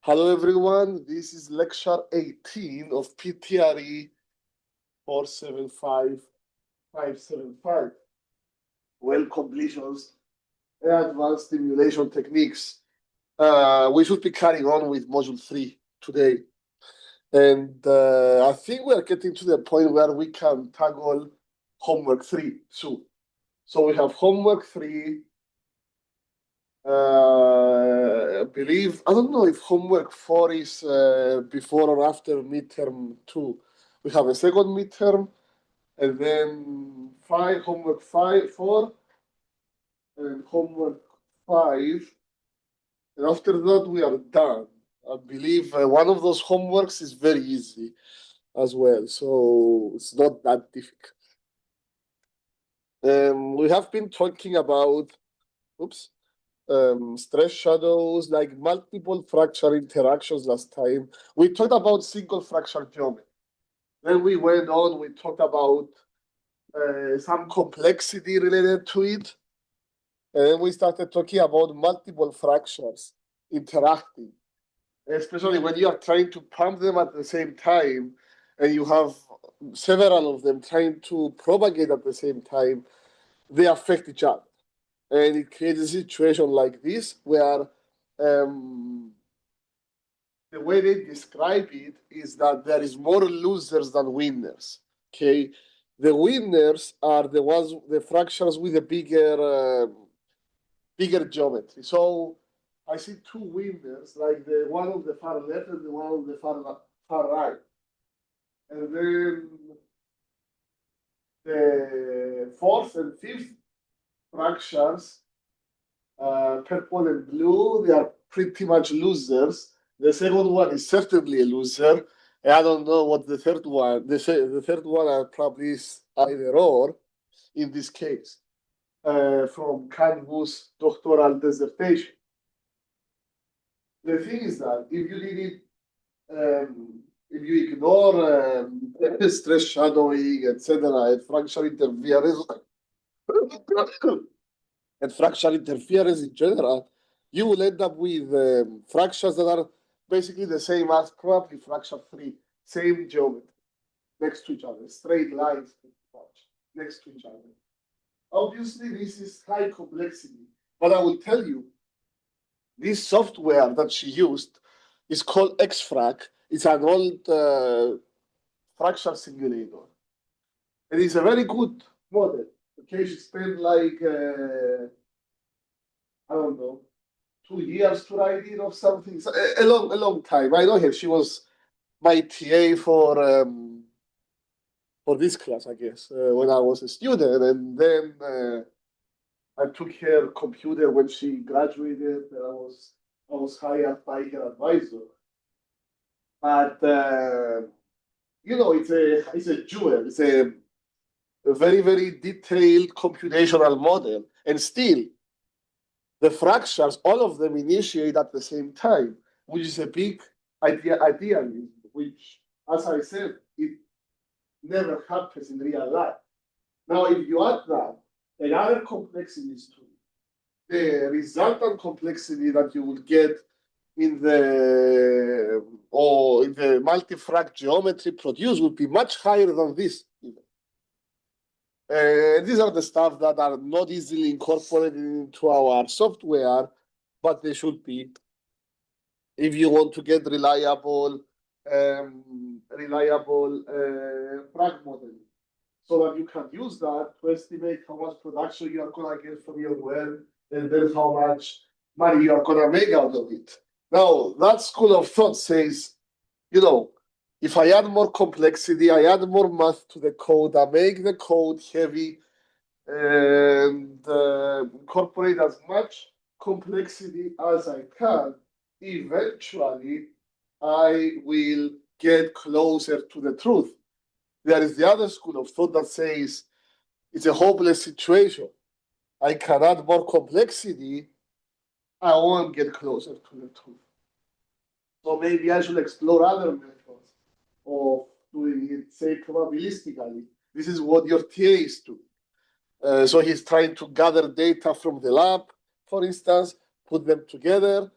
Hello, everyone. This is lecture 18 of PTRE 475575. Well, completions and advanced stimulation techniques. We should be carrying on with module 3 today. And I think we're getting to the point where we can tackle homework 3 soon. So we have homework 3. I believe, I don't know if homework 4 is before or after midterm 2. We have a second midterm, and then homework 4, and homework 5. And after that, we are done. I believe one of those homeworks is very easy as well, so it's not that difficult. We have been talking about, stress shadows, like multiple fracture interactions last time. We talked about single fracture geometry. Then we went on, we talked about some complexity related to it. And then we started talking about multiple fractures interacting, especially when you are trying to pump them at the same time and you have several of them trying to propagate at the same time, they affect each other. And it creates a situation like this where the way they describe it is that there is more losers than winners. Okay, the winners are the ones, the fractures with a bigger geometry. So I see two winners, like the one on the far left and the one on the far right, and then the fourth and fifth fractures, purple and blue, they are pretty much losers. The second one is certainly a loser. I don't know what the third one. The third one are probably either or in this case, from Kanwu's doctoral dissertation. The thing is that if you did it, if you ignore stress shadowing, etc., and fracture interference, and fracture interference in general, you will end up with fractures that are basically the same as probably fracture 3, same geometry, next to each other, straight lines next to each other. Obviously, this is high complexity, but I will tell you, this software that she used is called XFrac. It's an old fracture simulator. It is a very good model. Okay, she spent like, I don't know, 2 years to write it or something. So a long time. I know her. She was my TA for this class, I guess, when I was a student. And then I took her computer when she graduated. I was hired by her advisor. But it's a jewel. It's a very, very detailed computational model. And still, the fractures, all of them initiate at the same time, which is a big idealism, which, as I said, it never happens in real life. Now, if you add that, another complexities to the resultant complexity that you would get in the multi-frac geometry produced would be much higher than this. These are the stuff that are not easily incorporated into our software, but they should be if you want to get reliable frac modeling, so that you can use that to estimate how much production you are going to get from your well, and then how much money you are going to make out of it. Now, that school of thought says, if I add more complexity, I add more math to the code, I make the code heavy and incorporate as much complexity as I can, eventually I will get closer to the truth. There is the other school of thought that says it's a hopeless situation. I can add more complexity, I won't get closer to the truth. So maybe I should explore other methods of doing it, say, probabilistically. This is what your TA is doing. So he's trying to gather data from the lab, for instance, put them together,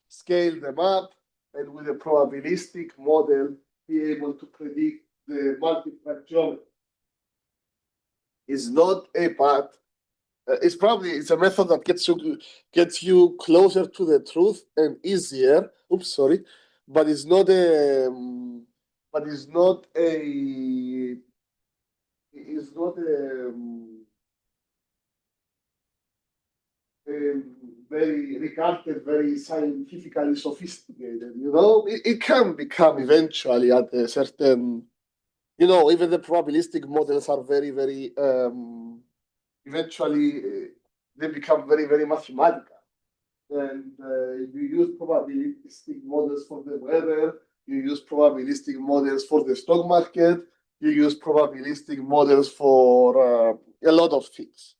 scale them up, and with a probabilistic model, be able to predict the multi-track geometry. Is not a bad. It's a method that gets you closer to the truth and easier. Oops, sorry, but it's not a. But it's not a. It's not a very regarded, very scientifically sophisticated. It can become eventually at a certain. Even the probabilistic models are very, very. Eventually, they become very, very mathematical. And you use probabilistic models for the weather, you use probabilistic models for the stock market, you use probabilistic models for a lot of things.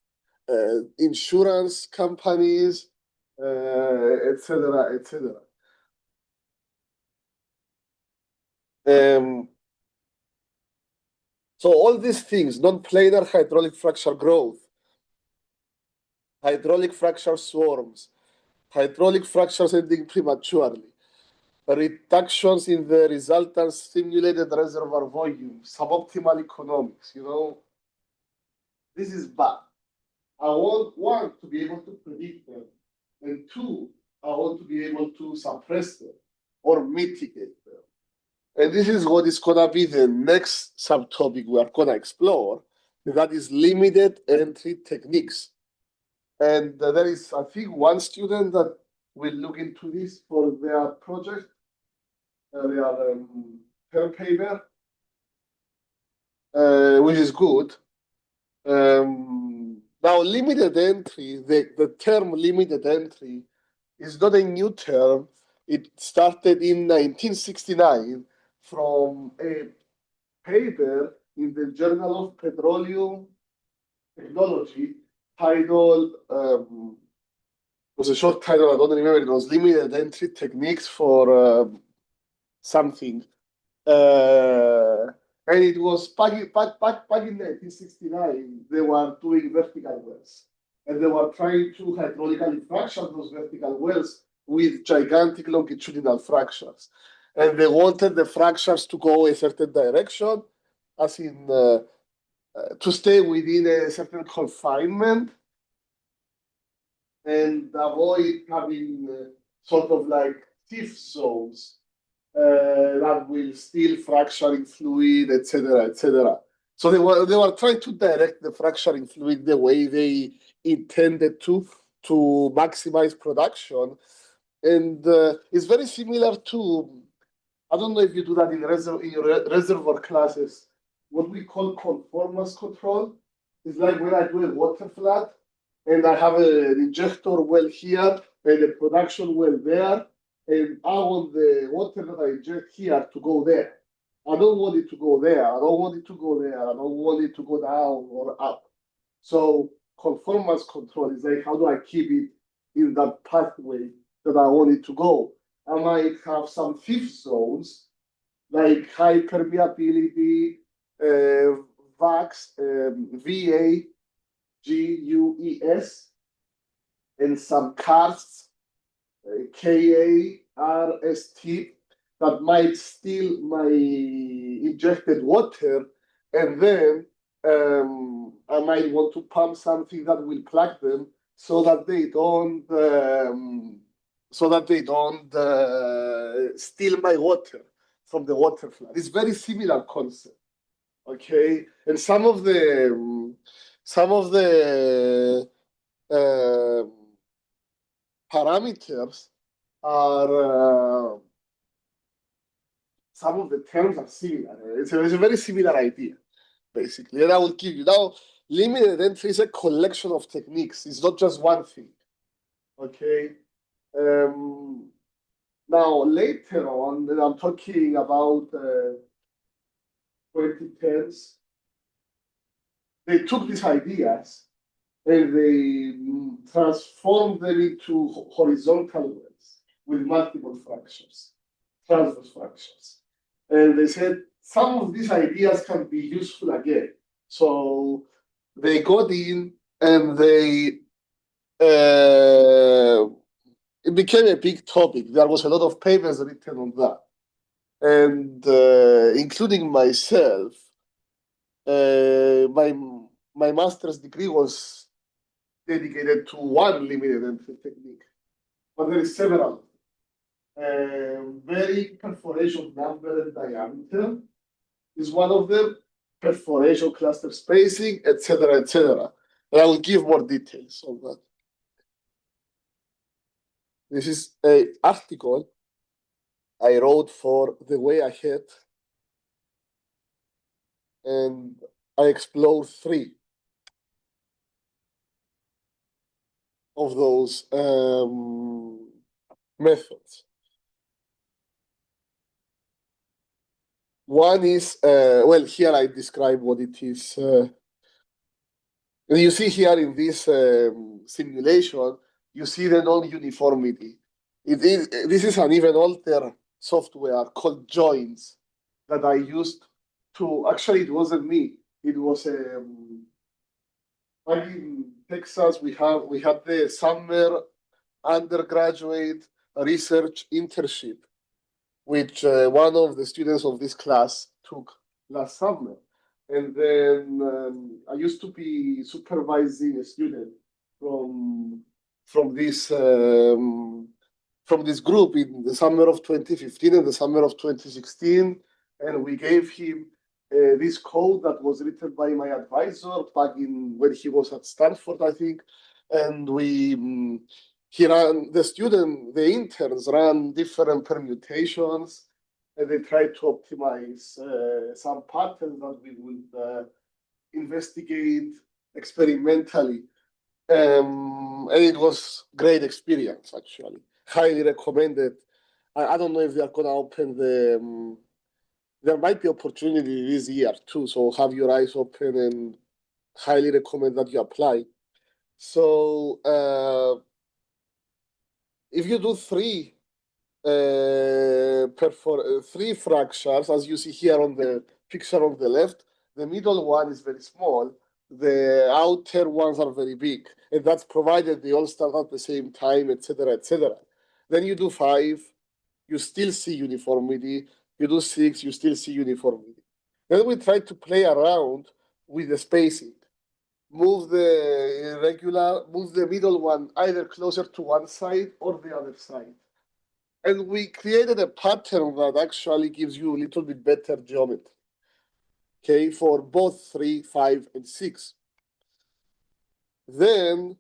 Insurance companies, etc., etc. So all these things, non-planar hydraulic fracture growth, hydraulic fracture swarms, hydraulic fractures ending prematurely, reductions in the resultant stimulated reservoir volume, suboptimal economics. This is bad. I want, one, to be able to predict them, and two, I want to be able to suppress them or mitigate them. And this is what is going to be the next subtopic we are going to explore, that is limited entry techniques. And there is, I think, one student that will look into this for their project, their term paper, which is good. Now, limited entry, the term limited entry is not a new term. It started in 1969 from a paper in the Journal of Petroleum Technology titled, it was a short title, I don't remember, it was Limited Entry Techniques for something. And it was back in 1969, they were doing vertical wells. And they were trying to hydraulically fracture those vertical wells with gigantic longitudinal fractures. And they wanted the fractures to go a certain direction, as in to stay within a certain confinement and avoid having sort of like thief zones that will still fracturing fluid, etc., etc. So they were trying to direct the fracturing fluid the way they intended to maximize production, and it's very similar to, I don't know if you do that in your reservoir classes, what we call conformance control. It's like when I do a water flood and I have an injector well here and a production well there, and I want the water that I inject here to go there. I don't want it to go there. I don't want it to go there. I don't want it to go down or up. So conformance control is like, how do I keep it in that pathway that I want it to go? I might have some fifth zones like high permeability, VAX, VAGUES, and some karsts, KARST, that might steal my injected water, and then I might want to pump something that will plug them so that they don't steal my water from the water flood. It's very similar concept, okay? And some of the parameters are some of the terms are similar. It's a very similar idea, basically. And I will give you now. Limited entry is a collection of techniques. It's not just one thing, okay? Now, later on, and I'm talking about 2010s, they took these ideas and they transformed them into horizontal wells with multiple fractures, transverse fractures. And they said some of these ideas can be useful again. So they got in and they it became a big topic. There was a lot of papers written on that. And including myself, my master's degree was dedicated to one limited entry technique, but there is several. Very perforation number and diameter is one of them, perforation cluster spacing, etc., etc. And I will give more details on that. This is an article I wrote for The Way Ahead, and I explore three of those methods. One is, well, here I describe what it is. You see here in this simulation, you see the non-uniformity. This is an even older software called Joins that I used to, actually it wasn't me, it was back in Texas, we had the summer undergraduate research internship, which one of the students of this class took last summer. And then I used to be supervising a student from from this um, from this group in the summer of 2015 and the summer of 2016, and we gave him this code that was written by my advisor back in when he was at Stanford, I think, and he ran the interns ran different permutations, and they tried to optimize some patterns that we would investigate experimentally. And it was great experience, actually. Highly recommended. I don't know if they are gonna open there might be opportunity this year too. So have your eyes open and highly recommend that you apply. So if you do three fractures, as you see here on the picture on the left, the middle one is very small. The outer ones are very big, and that's provided they all start at the same time, etc., etc. Then you do 5, you still see uniformity. You do 6, you still see uniformity. Then we try to play around with the spacing. Move the middle one either closer to one side or the other side. And we created a pattern that actually gives you a little bit better geometry, okay, for both 3, 5, and 6. Then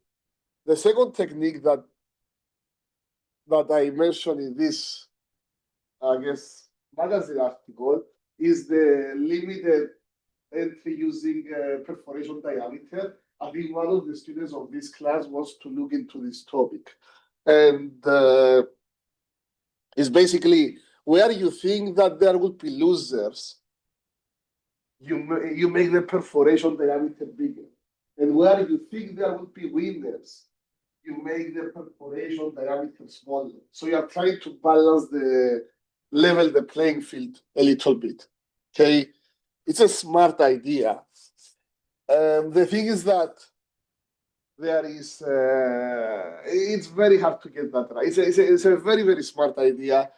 the second technique that I mentioned in this, I guess, magazine article is the limited entry using perforation diameter. I think one of the students of this class wants to look into this topic. And it's basically where you think that there would be losers, you make the perforation diameter bigger. And where you think there would be winners, you make the perforation diameter smaller. So you are trying to balance level the playing field a little bit. Okay, it's a smart idea. The thing is that there is, it's very hard to get that right. It's a very, very smart idea.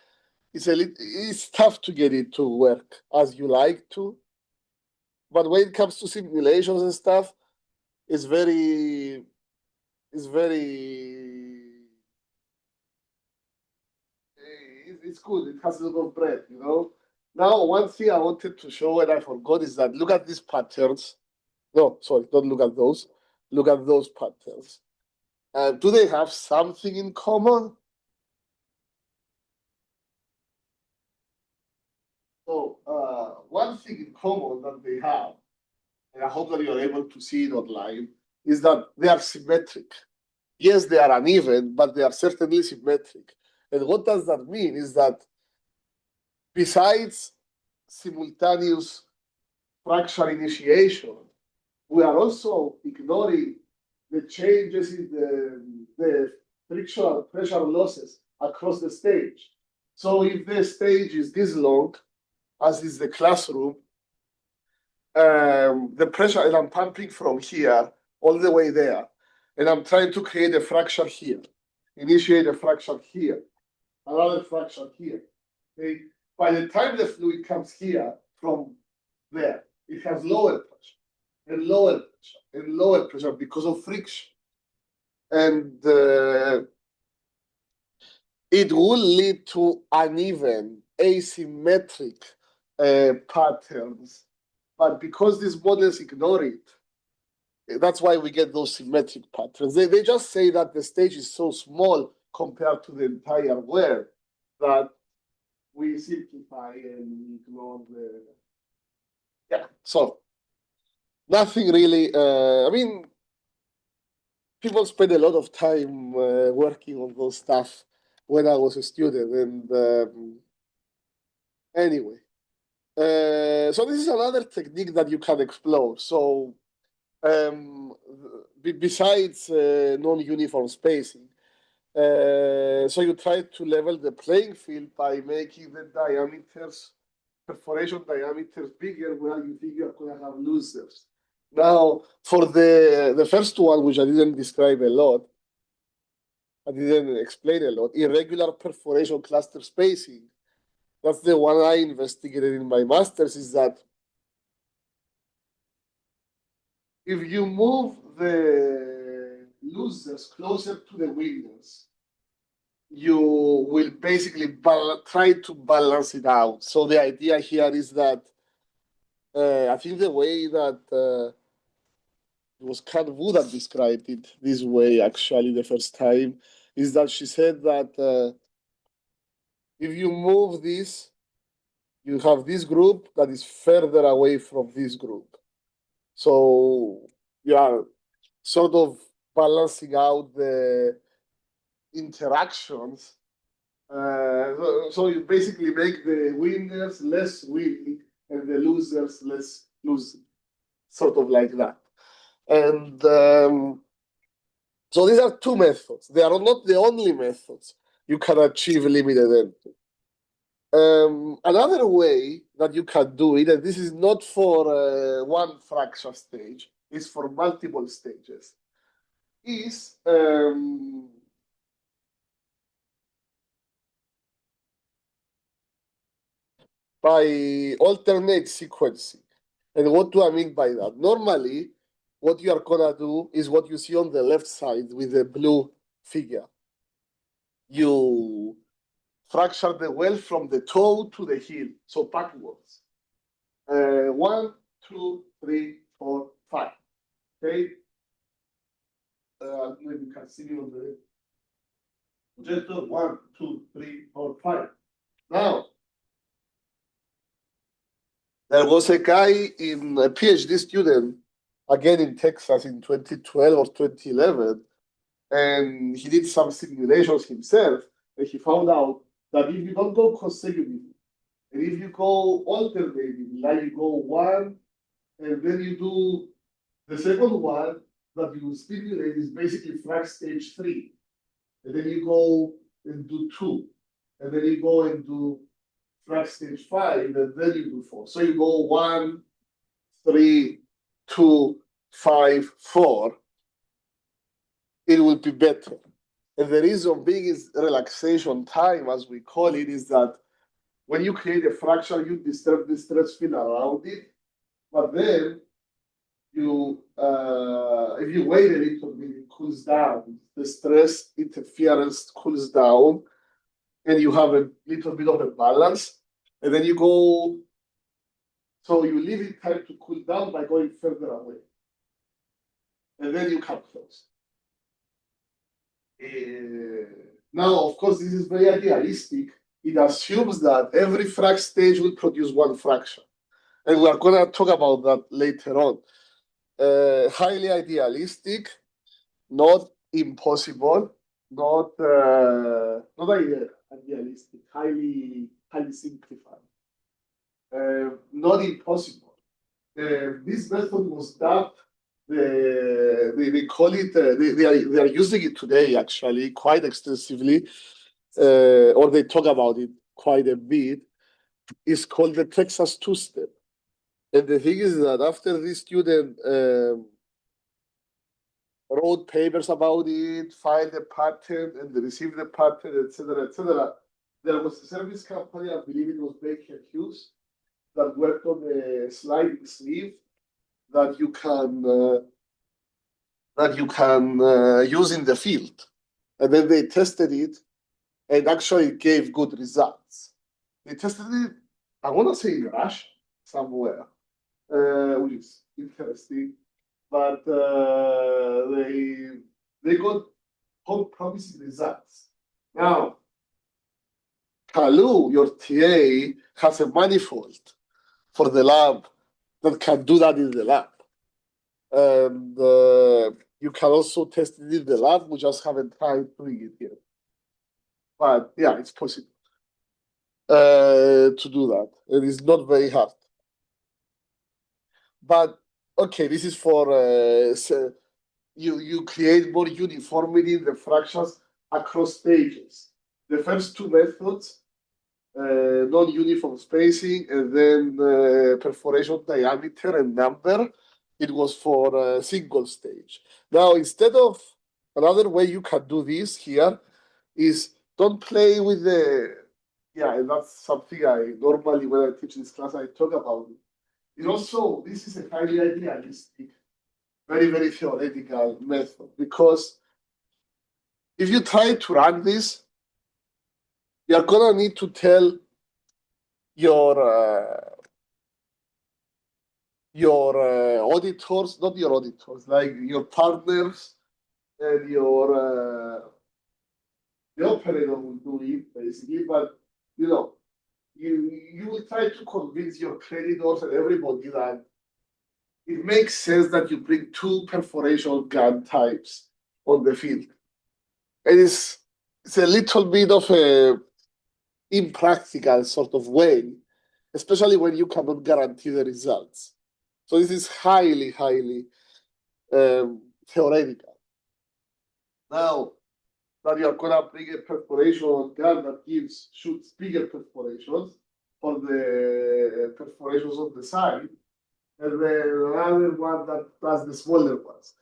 It's tough to get it to work as you like to. But when it comes to simulations and stuff, it's very, it's good. It has a lot of breadth, you know. Now, one thing I wanted to show and I forgot is that look at these patterns. No, sorry, don't look at those. Look at those patterns. Do they have something in common? So, one thing in common that they have, and I hope that you're able to see it online, is that they are symmetric. Yes, they are uneven, but they are certainly symmetric. And what does that mean is that besides simultaneous fracture initiation, we are also ignoring the changes in the frictional pressure losses across the stage. So if the stage is this long, as is the classroom, the pressure, and I'm pumping from here all the way there, and I'm trying to create a fracture here. initiate a fraction here, another fraction here. Okay? By the time the fluid comes here from there, it has lower pressure and lower pressure and lower pressure because of friction. And it will lead to uneven, asymmetric patterns. But because these models ignore it, that's why we get those symmetric patterns. They just say that the stage is so small compared to the entire world that we simplify and ignore the. Yeah, so nothing really. I mean, people spend a lot of time working on those stuff when I was a student. And anyway, so this is another technique that you can explore. So besides non-uniform spacing, so you try to level the playing field by making the diameters, perforation diameters bigger where you think you're going to have losers. Now, for the first one, which I didn't describe a lot, I didn't explain a lot, irregular perforation cluster spacing. That's the one I investigated in my master's, is that if you move the losers closer to the winners, you will basically try to balance it out. So the idea here is that I think the way that it was Wu that described it this way actually the first time, is that she said that if you move this, you have this group that is further away from this group. So you are sort of balancing out the interactions. So you basically make the winners less winning and the losers less losing, sort of like that. And so these are two methods. They are not the only methods you can achieve limited entry. Another way that you can do it, and this is not for one fracture stage, is for multiple stages, is by alternate sequencing. And what do I mean by that? Normally, what you are gonna do is what you see on the left side with the blue figure. You fracture the well from the toe to the heel, so backwards. 1, 2, 3, 4, 5. Okay. Maybe you can see me on the projector. 1, 2, 3, 4, 5. Now, there was a guy in a PhD student, again in Texas in 2012 or 2011, and he did some simulations himself, and he found out that if you don't go consecutively, and if you go alternating, like you go one, and then you do the second one that you stimulate is basically frac stage 3. And then you go and do 2. And then you go and do frac stage 5, and then you do 4. So you go 1, 3, 2, 5, 4. It will be better. And the reason being is relaxation time, as we call it, is that when you create a fracture, you disturb the stress field around it. But then you, if you wait a little bit, it cools down. The stress interference cools down, and you have a little bit of a balance. And then you go, so you leave it time to cool down by going further away. And then you come close. Now, of course, this is very idealistic. It assumes that every frac stage will produce one fraction. And we are going to talk about that later on. Highly idealistic, not impossible, not idealistic, highly simplified. Not impossible. This method was dubbed, they call it, they are using it today actually quite extensively, or they talk about it quite a bit. It's called the Texas two-step. And the thing is that after this student wrote papers about it, filed a patent, and received the patent, etc., etc. There was a service company, I believe it was Baker Hughes, that worked on a sliding sleeve that you can use in the field, and then they tested it, and actually it gave good results. They tested it, I want to say in Russia somewhere, which is interesting, but they got promising results. Now, Kalu, your TA, has a manifold for the lab that can do that in the lab. And you can also test it in the lab. We just haven't tried doing it yet. But yeah, it's possible to do that. It is not very hard. But okay, this is for so you create more uniformity in the fractions across stages. The first two methods, non-uniform spacing, and then perforation diameter and number, it was for a single stage. Now, instead of another way you can do this here is don't play with the, yeah, and that's something I normally, when I teach this class, I talk about it. It also, this is a highly idealistic, very, very theoretical method, because if you try to run this, you're gonna need to tell your auditors, not your auditors, like your partners and the operator will do it basically, but you know, you will try to convince your creditors and everybody that it makes sense that you bring two perforation gun types on the field. It's a little bit of a impractical sort of way, especially when you cannot guarantee the results. So this is highly, highly theoretical. Now that you are gonna bring a perforation gun that shoots bigger perforations for the perforations on the side, and then another one that does the smaller ones.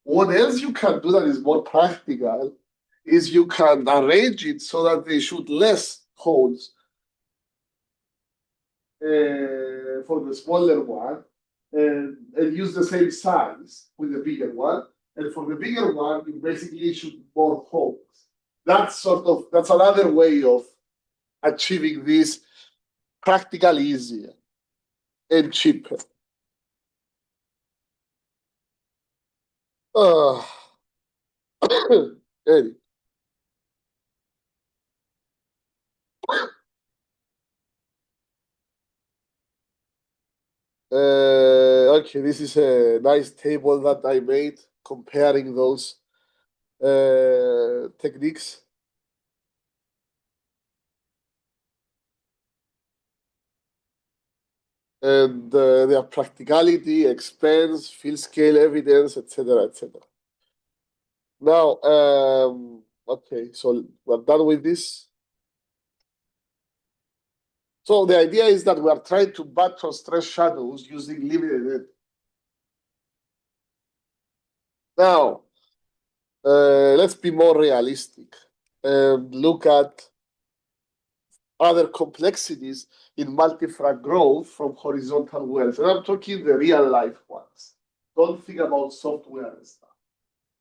What else you can do that is more practical is you can arrange it so that they shoot less holes for the smaller one, and use the same size with the bigger one. And for the bigger one, you basically shoot more holes. That's another way of achieving this practically easier and cheaper. Anyway. Okay, this is a nice table that I made comparing those techniques. And their practicality, expense, field scale evidence, etc., etc. Now, okay, so we're done with this. So the idea is that we are trying to battle stress shadows using limited energy. Now, let's be more realistic and look at other complexities in multifrag growth from horizontal wells. And I'm talking the real life ones. Don't think about software and stuff.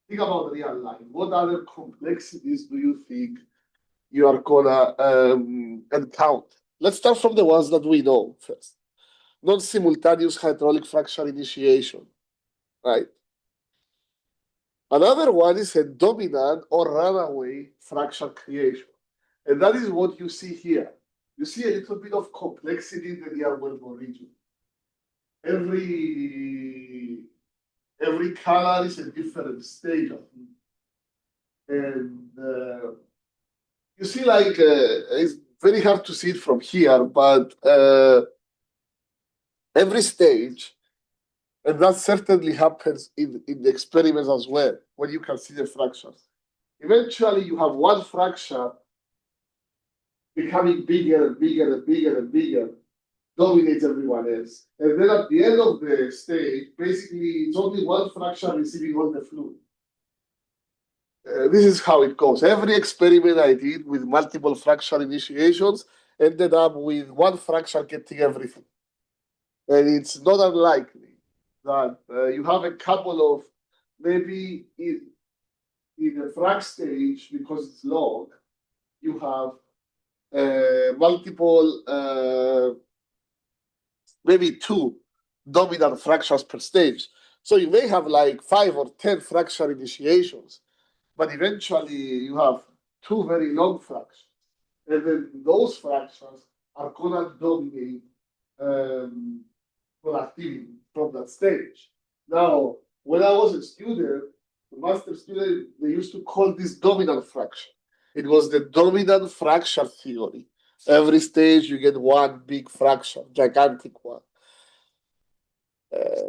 Think about real life. What other complexities do you think you are gonna encounter? Let's start from the ones that we know first. Non-simultaneous hydraulic fracture initiation, right? Another one is a dominant or runaway fracture creation. And that is what you see here. You see a little bit of complexity in the Diablo region. Every color is a different stage of it. And you see, like, it's very hard to see it from here, but every stage, and that certainly happens in the experiments as well, when you can see the fractures. Eventually, you have one fracture becoming bigger and bigger and bigger and bigger, dominates everyone else. And then at the end of the stage, basically, it's only one fracture receiving all the fluid. this is how it goes. Every experiment I did with multiple fracture initiations ended up with one fracture getting everything. And it's not unlikely that you have a couple of maybe in the frag stage, because it's long, you have multiple, maybe two dominant fractures per stage. So you may have like 5 or 10 fracture initiations, but eventually you have two very long fractures. And then those fractures are going to dominate productivity from that stage. Now, when I was a student, a master student, they used to call this dominant fracture. It was the dominant fracture theory. Every stage you get one big fracture, gigantic one.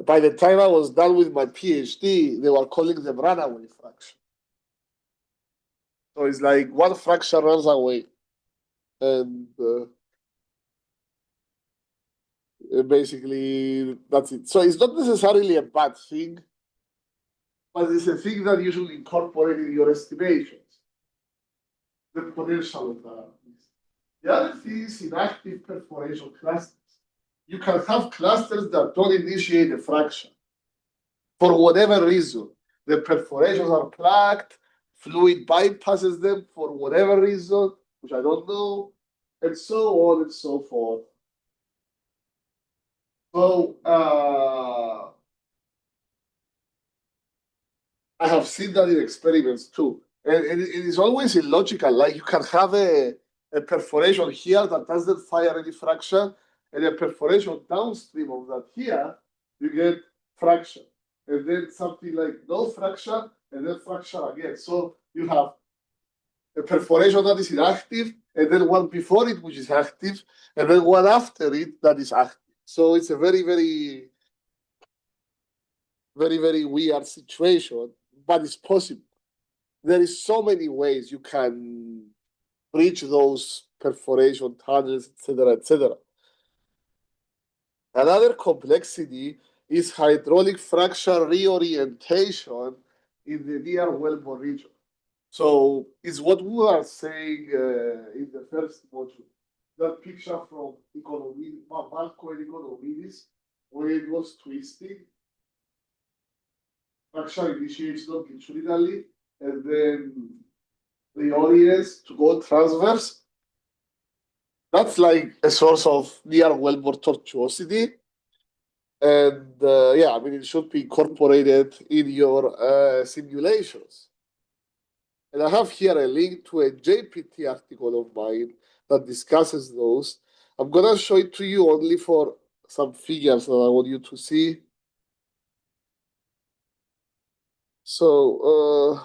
By the time I was done with my PhD, they were calling them runaway fracture. So it's like one fracture runs away. And basically, that's it. So it's not necessarily a bad thing, but it's a thing that you should incorporate in your estimations. The potential of that. The other thing is inactive perforation clusters. You can have clusters that don't initiate a fracture for whatever reason. The perforations are plaqued, fluid bypasses them for whatever reason, which I don't know, and so on and so forth. So I have seen that in experiments too. And it is always illogical. Like you can have a perforation here that doesn't fire any fracture, and a perforation downstream of that here, you get fracture. And then something like no fracture, and then fracture again. So you have a perforation that is inactive, and then one before it, which is active, and then one after it that is active. So it's a very, very, very, very weird situation, but it's possible. There is so many ways you can reach those perforation tunnels, etc., etc. Another complexity is hydraulic fracture reorientation in the near wellbore region. So it's what we were saying in the first module. That picture from Marco and Economides, where it was twisting, fracture initiates longitudinally, and then reorients to go transverse. That's like a source of near wellbore tortuosity. And yeah, I mean, it should be incorporated in your simulations. And I have here a link to a JPT article of mine that discusses those. I'm going to show it to you only for some figures that I want you to see. So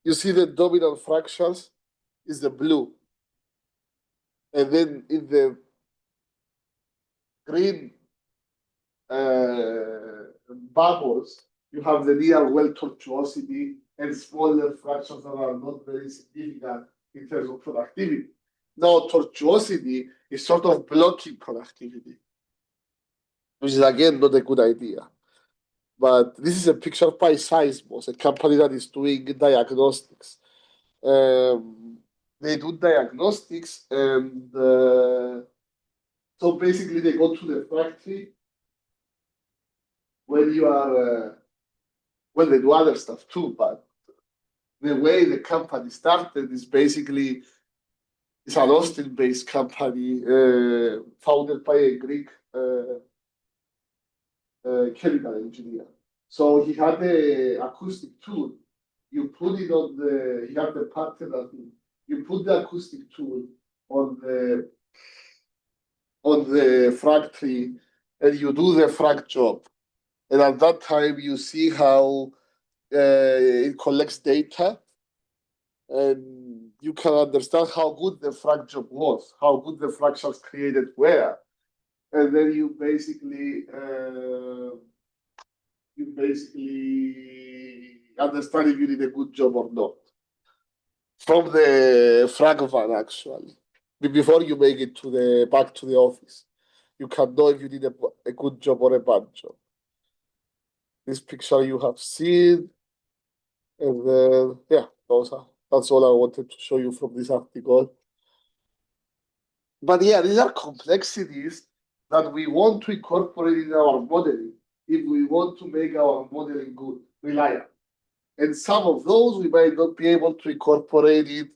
you see the dominant fractures is the blue. And then in the green bubbles, you have the near well tortuosity and smaller fractures that are not very significant in terms of productivity. Now, tortuosity is sort of blocking productivity, which is again not a good idea. But this is a picture by Seismos, a company that is doing diagnostics. They do diagnostics, and so basically they go to the factory when you are, well, they do other stuff too, but the way the company started is basically, it's an Austin-based company founded by a Greek chemical engineer. So he had the acoustic tool. You put it on the, he had the pattern that you put the acoustic tool on the frag tree, and you do the frag job. And at that time, you see how it collects data, and you can understand how good the frag job was, how good the fractures created were. And then you basically understand if you did a good job or not. From the frag van, actually. Before you make it to the back to the office. You can know if you did a good job or a bad job. This picture you have seen, and then yeah, that's all I wanted to show you from this article. But yeah, these are complexities that we want to incorporate in our modeling if we want to make our modeling good, reliable. And some of those we might not be able to incorporate it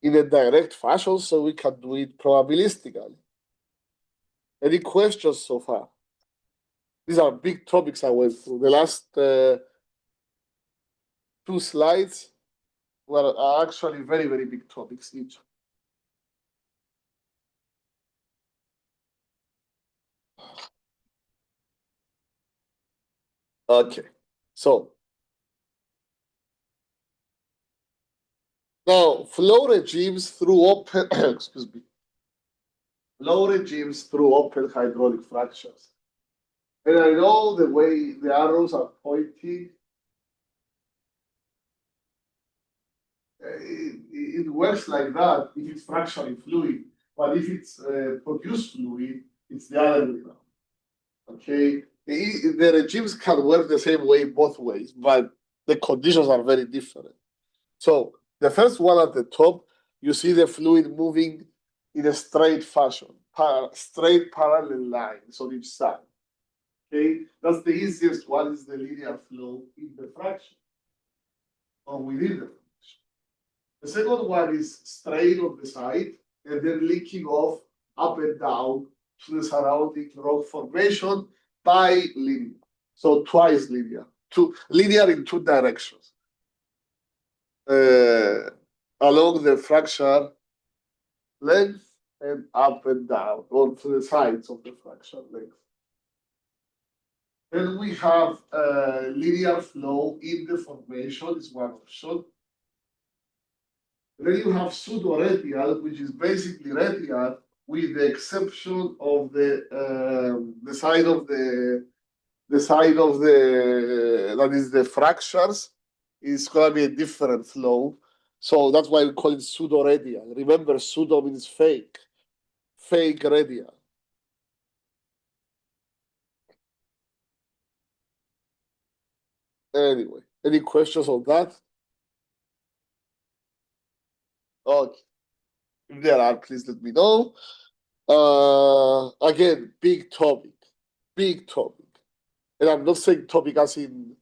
in a direct fashion, so we can do it probabilistically. Any questions so far? These are big topics I went through. The last two slides were actually very, very big topics each. Okay, so now flow regimes through open, excuse me, flow regimes through open hydraulic fractures. And I know the way the arrows are pointing, it works like that if it's fracturing fluid, but if it's produced fluid, it's the other way around. Okay, the regimes can work the same way both ways, but the conditions are very different. So the first one at the top, you see the fluid moving in a straight fashion, straight parallel lines on each side. Okay, that's the easiest one, is the linear flow in the fraction or within the fraction. The second one is straight on the side and then linking off up and down to the surrounding rock formation by linear. So twice linear, linear in two directions. Along the fracture length and up and down, or to the sides of the fracture length. Then we have linear flow in the formation is one option. Then you have pseudo-radial, which is basically radial, with the exception of the side of the that is the fractures is gonna be a different flow. So that's why we call it pseudo-radial. Remember, pseudo means fake, fake radial. Anyway, any questions on that? Okay, if there are, please let me know. Again, big topic. And I'm not saying topic as in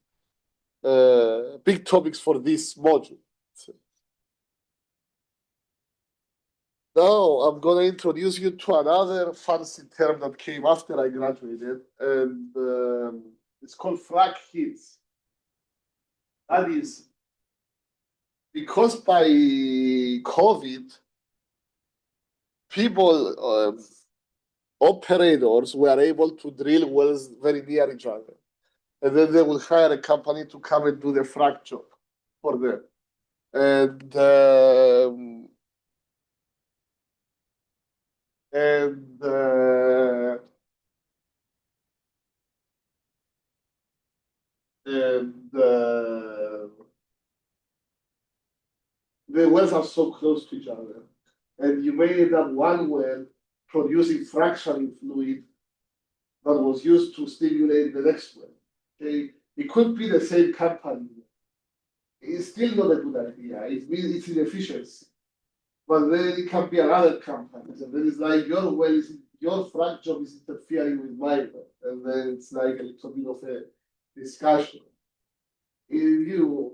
big topics for this module. Now I'm going to introduce you to another fancy term that came after I graduated, and it's called frac hits. That is because by COVID, people, operators were able to drill wells very near each other. And then they will hire a company to come and do the frac job for them. And and the wells are so close to each other, and you may end up one well producing fracturing fluid that was used to stimulate the next well. Okay, it could be the same company. It's still not a good idea. It means it's inefficiency. But then it can be another company. And then it's like your frac job is interfering with my well. And then it's like a little bit of a discussion. It's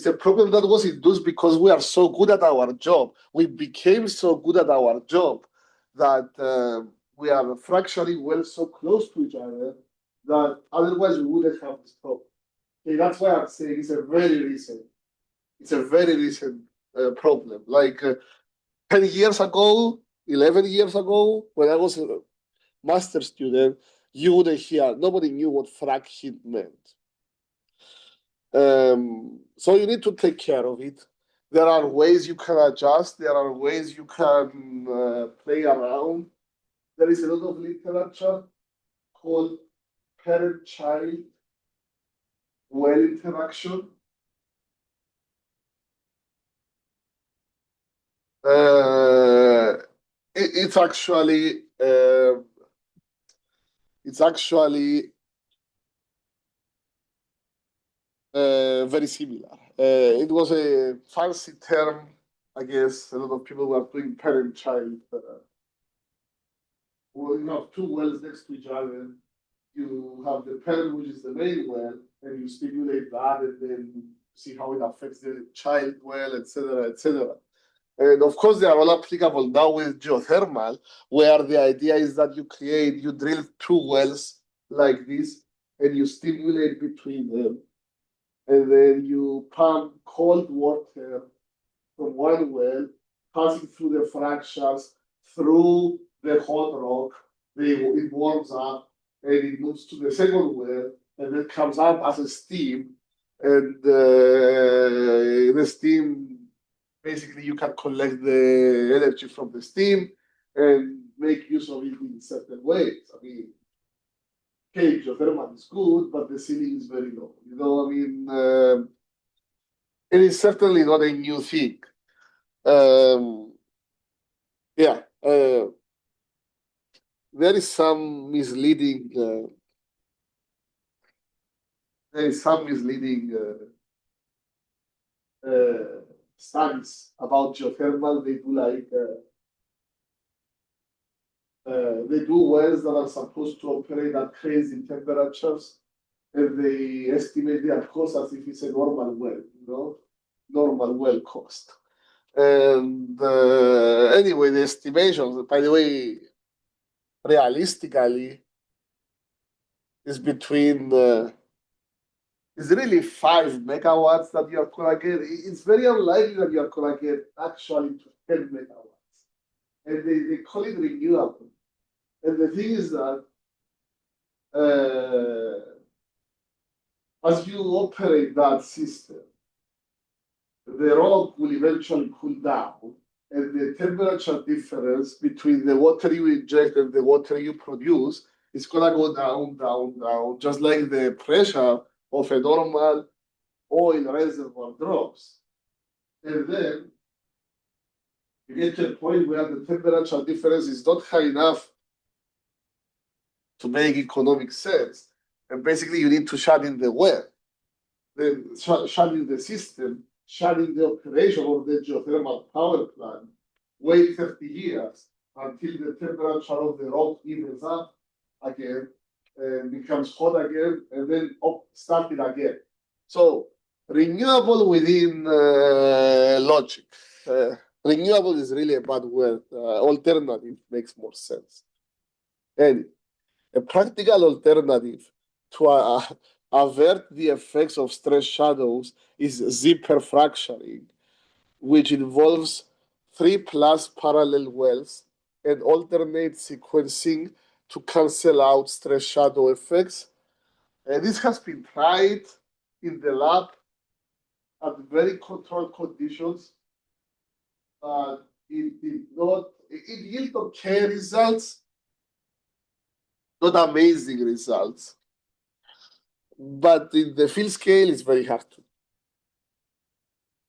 a problem that was induced because we are so good at our job. We became so good at our job that we are fracturing wells so close to each other that otherwise we wouldn't have this problem. Okay, that's why I'm saying it's a very recent problem. Like 10 years ago, 11 years ago, when I was a master student, you wouldn't hear, nobody knew what frac hit meant. So you need to take care of it. There are ways you can adjust. There are ways you can play around. There is a lot of literature called parent-child well interaction. It's actually it's actually very similar. It was a fancy term, I guess. A lot of people were doing parent-child. Well, you have two wells next to each other. You have the parent, which is the main well, and you stimulate that, and then see how it affects the child well, etc., etc. And of course, they are all applicable now with geothermal, where the idea is that you drill two wells like this, and you stimulate between them, and then you pump cold water from one well, passing through the fractures, through the hot rock. It warms up and it moves to the second well, and then comes up as a steam. And the steam, basically, you can collect the energy from the steam and make use of it in certain ways. I mean, okay, geothermal is good, but the ceiling is very low. You know, I mean, it is certainly not a new thing. Yeah, there is some misleading. There is some misleading studies about geothermal. They do wells that are supposed to operate at crazy temperatures, and they estimate their cost as if it's a normal well, you know, normal well cost. And anyway, the estimations, by the way, realistically, is between it's really 5 megawatts that you're gonna get. It's very unlikely that you're gonna get actually to 10 megawatts. And they call it renewable. And the thing is that as you operate that system, the rock will eventually cool down, and the temperature difference between the water you inject and the water you produce is gonna go down, down, down, just like the pressure of a normal oil reservoir drops. And then you get to a point where the temperature difference is not high enough to make economic sense. And basically, you need to shut in the well, then shut in the system, shut in the operation of the geothermal power plant, wait 30 years until the temperature of the rock evens up again and becomes hot again, and then start it again. So renewable within logic. Renewable is really a bad word. Alternative makes more sense. And a practical alternative to avert the effects of stress shadows is zipper fracturing, which involves 3+ parallel wells and alternate sequencing to cancel out stress shadow effects. And this has been tried in the lab at very controlled conditions. It yielded okay results, not amazing results. But in the field scale, it's very hard to.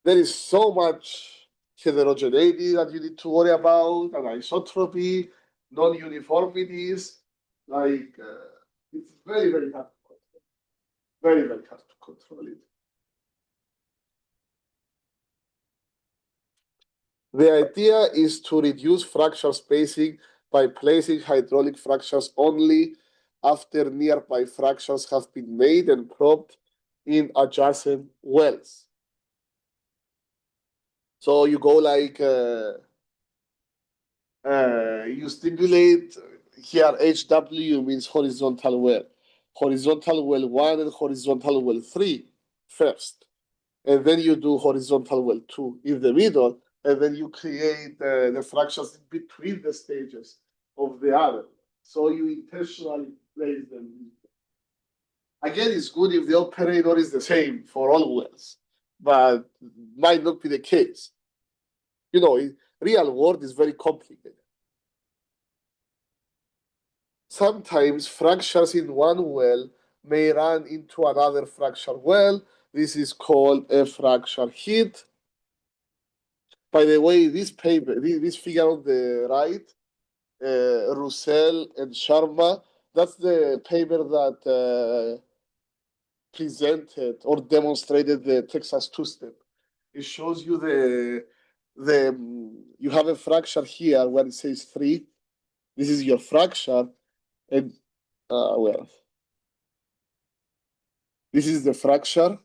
There is so much heterogeneity that you need to worry about, anisotropy, non-uniformities. It's very, very hard to control. Very, very hard to control it. The idea is to reduce fracture spacing by placing hydraulic fractures only after nearby fractures have been made and probed in adjacent wells. So you go like, you stimulate here, HW means horizontal well. Horizontal well 1 and horizontal well 3 first. And then you do horizontal well 2 in the middle, and then you create the fractures in between the stages of the other. So you intentionally place them. Again, it's good if the operator is the same for all wells, but might not be the case. You know, real world is very complicated. Sometimes fractures in one well may run into another fracture well. This is called a fracture hit. By the way, this paper, this figure on the right, Roussel and Sharma that's the paper that presented or demonstrated the Texas two-step. It shows you you have a fracture here where it says 3. This is your fracture, and well, this is the fracture,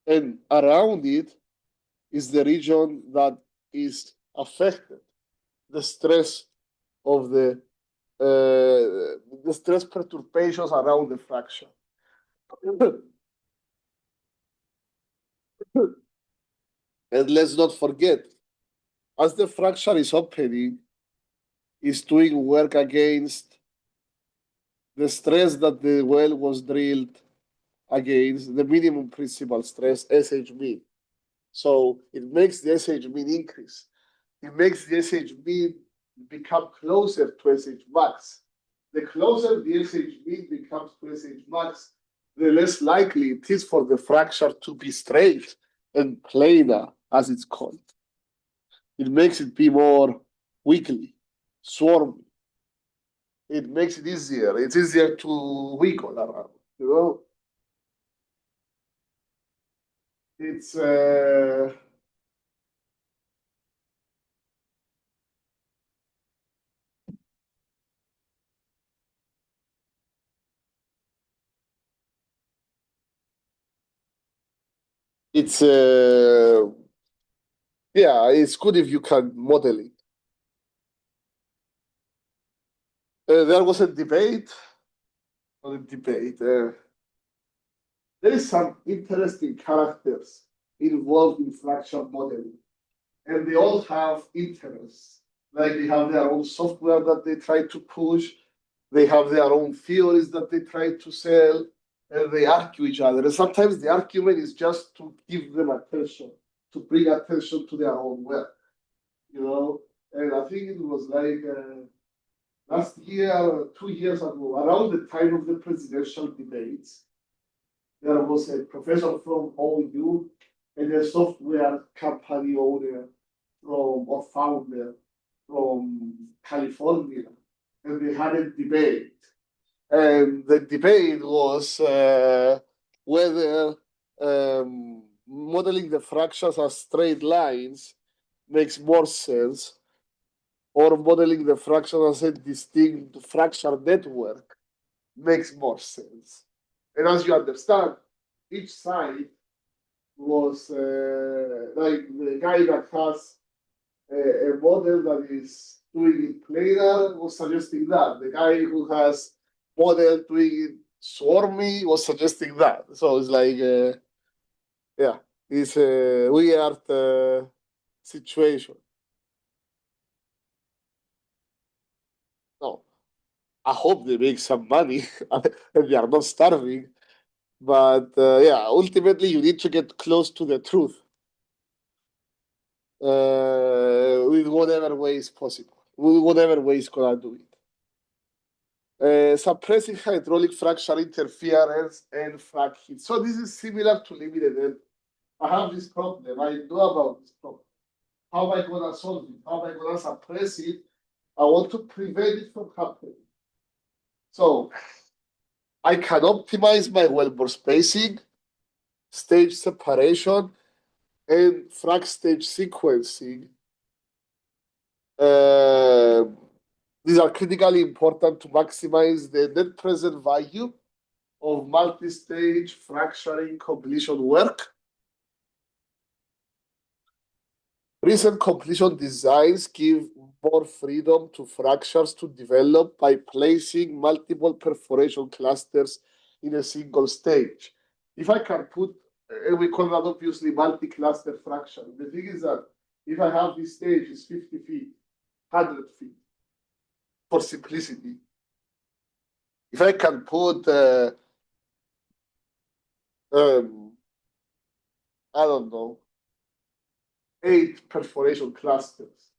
and around it is the region that is affected, the stress of the stress perturbations around the fracture. And let's not forget, as the fracture is opening, is doing work against the stress that the well was drilled against, the minimum principal stress, SH mean. So it makes the SH mean increase. It makes the SH mean become closer to SH max. The closer the SH mean becomes to SH max, the less likely it is for the fracture to be straight and planar, as it's called. It makes it be more wiggly, swarmy. It makes it easier. It's easier to wiggle around, you know? It's it's yeah, it's good if you can model it. There was a debate, not a debate. There is some interesting characters involved in fracture modeling, and they all have interests. Like they have their own software that they try to push, they have their own theories that they try to sell, and they argue each other. And sometimes the argument is just to give them attention, to bring attention to their own work, you know. And I think it was like last year, 2 years ago, around the time of the presidential debates, there was a professor from OU and a software company owner or founder from California, and they had a debate. And the debate was whether modeling the fractures as straight lines makes more sense, or modeling the fractures as a distinct fracture network makes more sense. And as you understand, each side was like the guy that has a model that is doing it planar was suggesting that. The guy who has model doing it swarmy was suggesting that. So it's like, yeah, it's a weird situation. No, I hope they make some money and they are not starving. But yeah, ultimately, you need to get close to the truth with whatever way is possible, with whatever way is gonna do it. Suppressing hydraulic fracture interference and frac heat. So this is similar to limited end. I have this problem. I know about this problem. How am I gonna solve it? How am I gonna suppress it? I want to prevent it from happening. So I can optimize my wellbore spacing, stage separation, and frac stage sequencing. These are critically important to maximize the net present value of multi-stage fracturing completion work. Recent completion designs give more freedom to fractures to develop by placing multiple perforation clusters in a single stage. If I can put, we call that obviously multi-cluster fracture. The thing is that if I have this stage, it's 50 feet, 100 feet, for simplicity. If I can put, I don't know, 8 perforation clusters,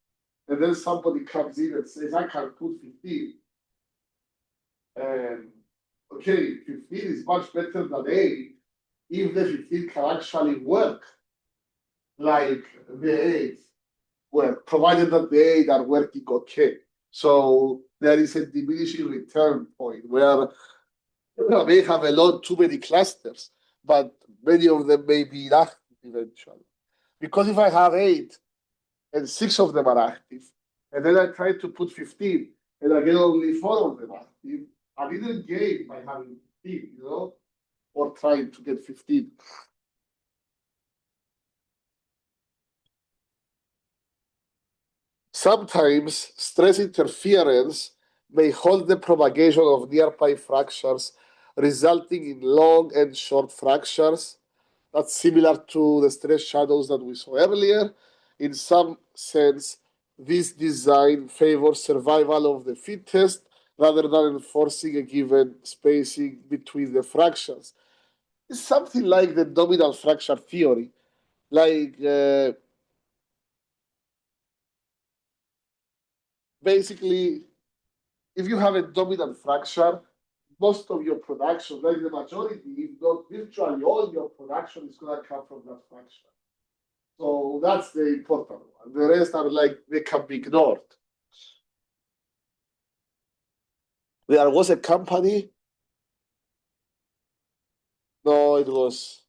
and then somebody comes in and says, I can put 15. And okay, 15 is much better than 8 if the 15 can actually work like the 8 work, provided that the 8 are working okay. So there is a diminishing return point where you may have a lot too many clusters, but many of them may be inactive eventually. Because if I have 8 and 6 of them are active, and then I try to put 15 and I get only 4 of them active, I didn't gain by having 15, or trying to get 15. Sometimes stress interference may halt the propagation of nearby fractures, resulting in long and short fractures. That's similar to the stress shadows that we saw earlier. In some sense, this design favors survival of the fittest rather than enforcing a given spacing between the fractures. It's something like the dominant fracture theory. Like basically, if you have a dominant fracture, most of your production, like the majority, if not virtually all your production, is going to come from that fracture. So that's the important one. The rest are like they can be ignored. There was a company. No, it was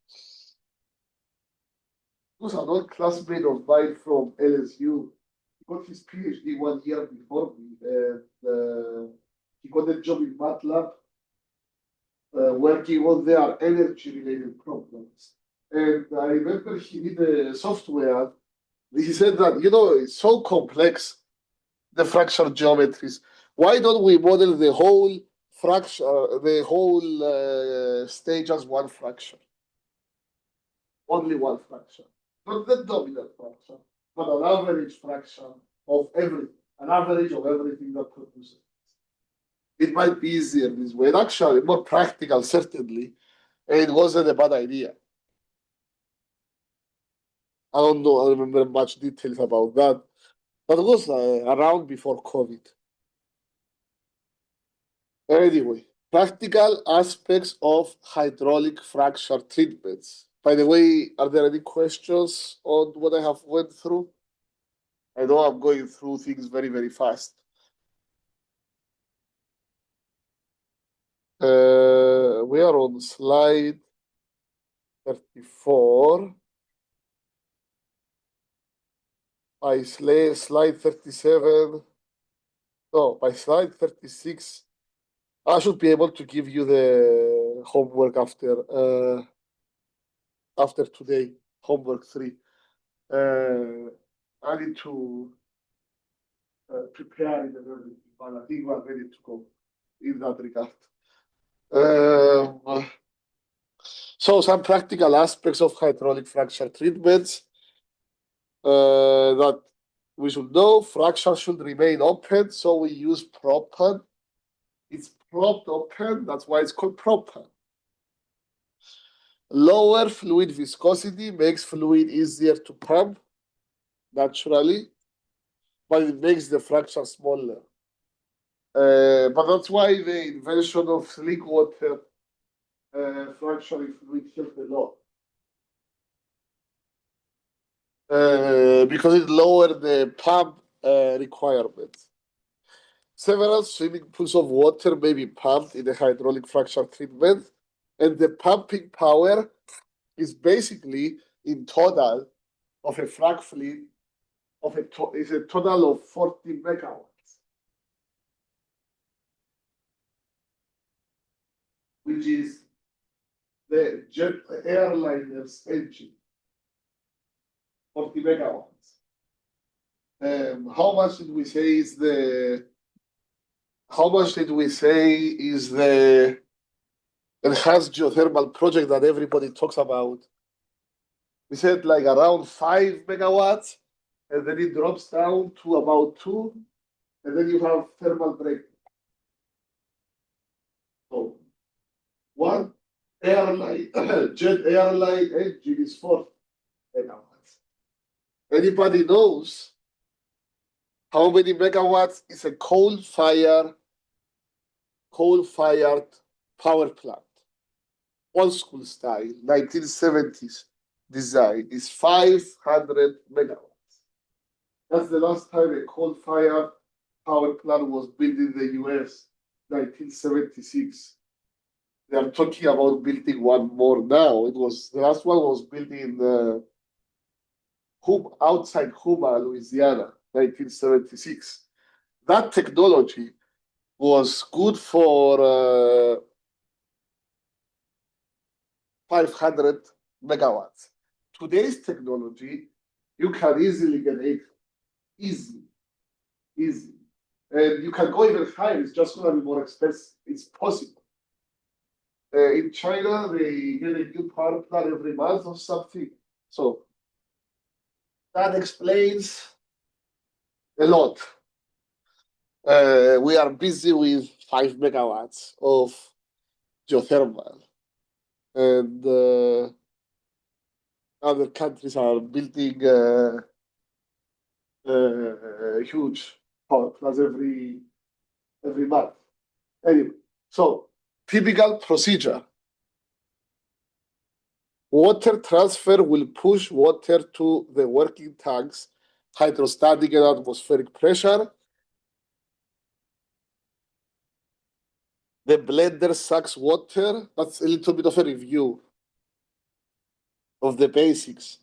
an old classmate of mine from LSU. He got his PhD 1 year before me, and he got a job in MATLAB working on their energy-related problems. And I remember he did a software. He said that, it's so complex, the fracture geometries. Why don't we model the whole fracture, the whole stage as one fracture? Only one fracture. Not the dominant fracture, but an average fraction of everything, an average of everything that produces. It might be easier this way. And actually, more practical, certainly. And it wasn't a bad idea. I don't know, I remember much details about that. But it was around before COVID. Anyway, practical aspects of hydraulic fracture treatments. By the way, are there any questions on what I have went through? I know I'm going through things very, very fast. We are on slide 34. By slide 37. No, by slide 36. I should be able to give you the homework after today, homework 3. I need to prepare it and everything, but I think we're ready to go in that regard. So some practical aspects of hydraulic fracture treatments that we should know. Fracture should remain open, so we use propan. It's propped open, that's why it's called propan. Lower fluid viscosity makes fluid easier to pump naturally, but it makes the fracture smaller. But that's why the invention of slick water fracturing fluid helped a lot. Because it lowered the pump requirements. Several swimming pools of water may be pumped in a hydraulic fracture treatment, and the pumping power is basically in total of a frac fleet is a total of 40 megawatts, which is the jet airliner's engine. 40 megawatts. How much did we say is the enhanced geothermal project that everybody talks about? We said like around 5 megawatts, and then it drops down to about 2, and then you have thermal break. So one airline, jet airline engine is 4 megawatts. Anybody knows how many megawatts is a coal-fired power plant? Old school style, 1970s design is 500 megawatts. That's the last time a coal-fired power plant was built in the US, 1976. They are talking about building one more now. The last one was built in outside Huma, Louisiana, 1976. That technology was good for 500 megawatts. Today's technology, you can easily get it. Easy. And you can go even higher. It's just going to be more expensive. It's possible. In China, they get a new power plant every month or something. So that explains a lot. We are busy with 5 megawatts of geothermal, and other countries are building huge power plants every month. Anyway, so typical procedure. Water transfer will push water to the working tanks, hydrostatic and atmospheric pressure. The blender sucks water. That's a little bit of a review of the basics.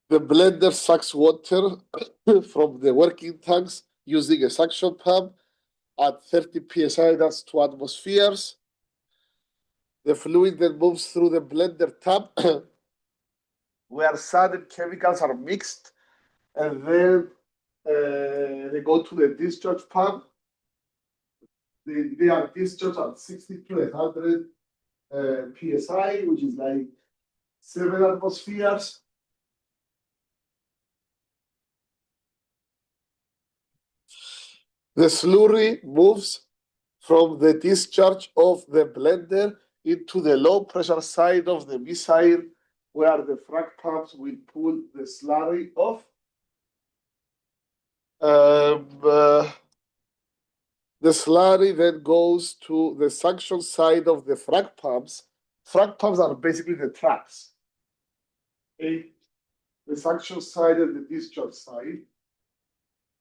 The blender sucks water from the working tanks using a suction pump at 30 psi, that's 2 atmospheres. The fluid that moves through the blender tap where sand and chemicals are mixed, and then they go to the discharge pump. They are discharged at 60 to 100 psi, which is like 7 atmospheres. The slurry moves from the discharge of the blender into the low pressure side of the missile, where the frac pumps will pull the slurry off. The slurry then goes to the suction side of the frac pumps. Frac pumps are basically the traps. Okay? The suction side and the discharge side,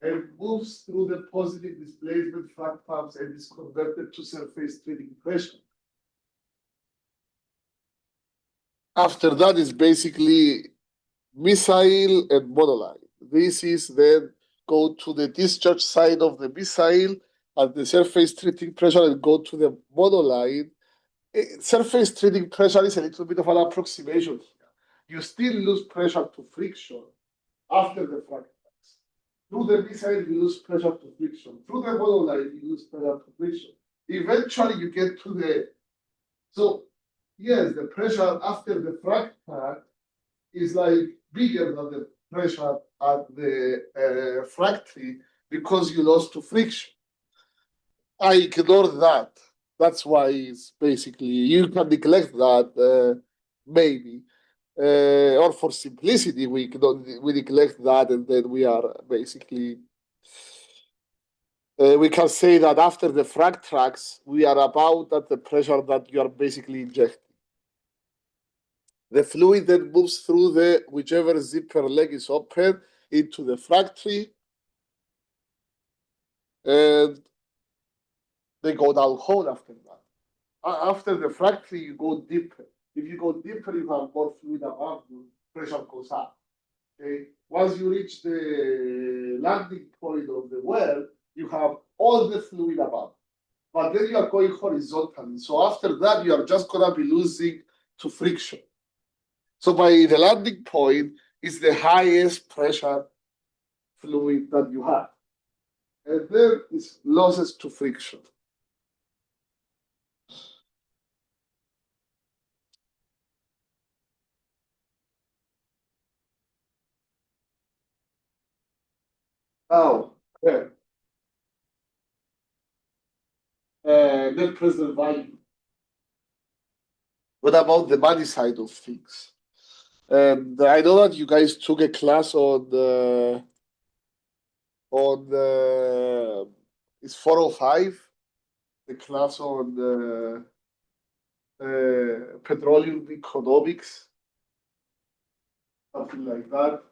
and moves through the positive displacement frac pumps and is converted to surface treating pressure. After that is basically missile and monoline. This is then go to the discharge side of the missile at the surface treating pressure and go to the monoline. Surface treating pressure is a little bit of an approximation here. You still lose pressure to friction after the frac. Through the missile, you lose pressure to friction. Through the monoline, you lose pressure to friction. Eventually, you get to the... So, yes, the pressure after the frac pad is like bigger than the pressure at the frac tree because you lost to friction. I ignore that. That's why it's basically, you can neglect that, maybe. Or for simplicity, we neglect that, and then we are basically, we can say that after the frac tracks, we are about at the pressure that you are basically injecting. The fluid then moves through the whichever zipper leg is open into the frac tree, and they go down hole after that. After the frac tree, you go deeper. If you go deeper, you have more fluid above you, pressure goes up. Okay? Once you reach the landing point of the well, you have all the fluid above. But then you are going horizontally. So after that, you are just going to be losing to friction. So by the landing point is the highest pressure fluid that you have. And there is losses to friction. Now, net present value. What about the money side of things? And I know that you guys took a class on it's 405, the class on petroleum economics, something like that.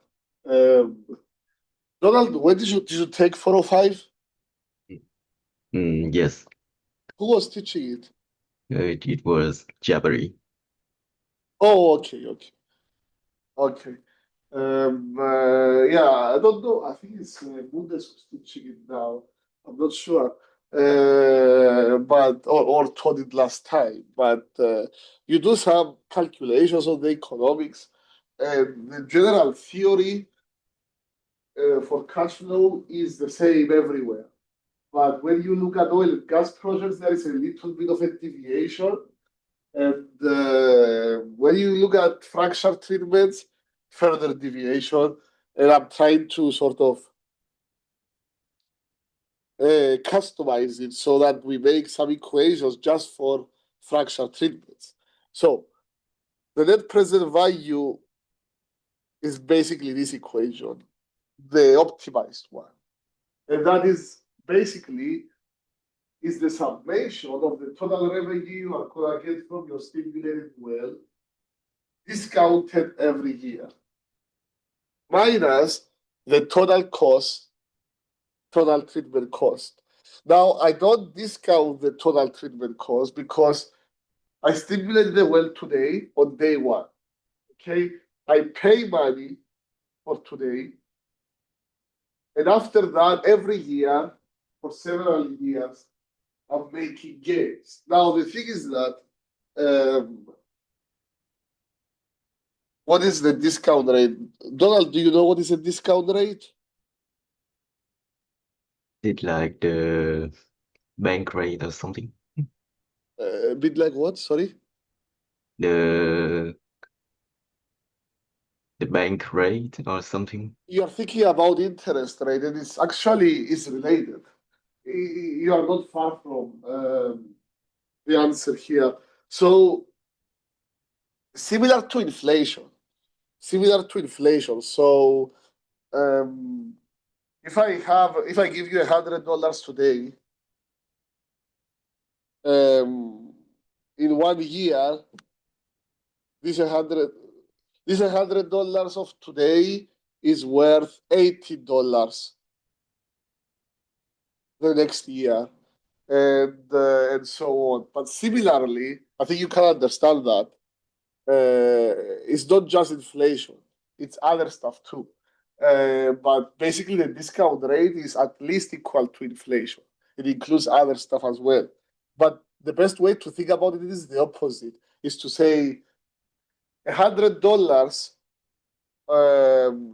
Donald, when did you take 405? Yes, Who was teaching it? it was Jabari. Oh, okay. Yeah, I don't know. I think it's Bundes who's teaching it now. I'm not sure. But or taught it last time. But you do some calculations on the economics, and the general theory for cash flow is the same everywhere. But when you look at oil and gas projects, there is a little bit of a deviation. And when you look at fracture treatments, further deviation. And I'm trying to sort of customize it so that we make some equations just for fracture treatments. So the net present value is basically this equation, the optimized one. And that is basically is the summation of the total revenue you are going to get from your stimulated well, discounted every year, minus the total cost, total treatment cost. Now, I don't discount the total treatment cost because I stimulated the well today on day one. Okay, I pay money for today, and after that, every year for several years, I'm making gains. Now, the thing is that what is the discount rate? Donald, do you know what is a discount rate? It like the bank rate or something. A bit like what? Sorry. The the bank rate or something. You're thinking about interest rate, and it's actually is related. You are not far from the answer here. So similar to inflation, similar to inflation. So um, if I give you $100 today, um, in 1 year, this 100 this $100 of today is worth $80 the next year, and so on. But similarly, I think you can understand that it's not just inflation; it's other stuff too. But basically, the discount rate is at least equal to inflation. It includes other stuff as well. But the best way to think about it is the opposite: is to say $100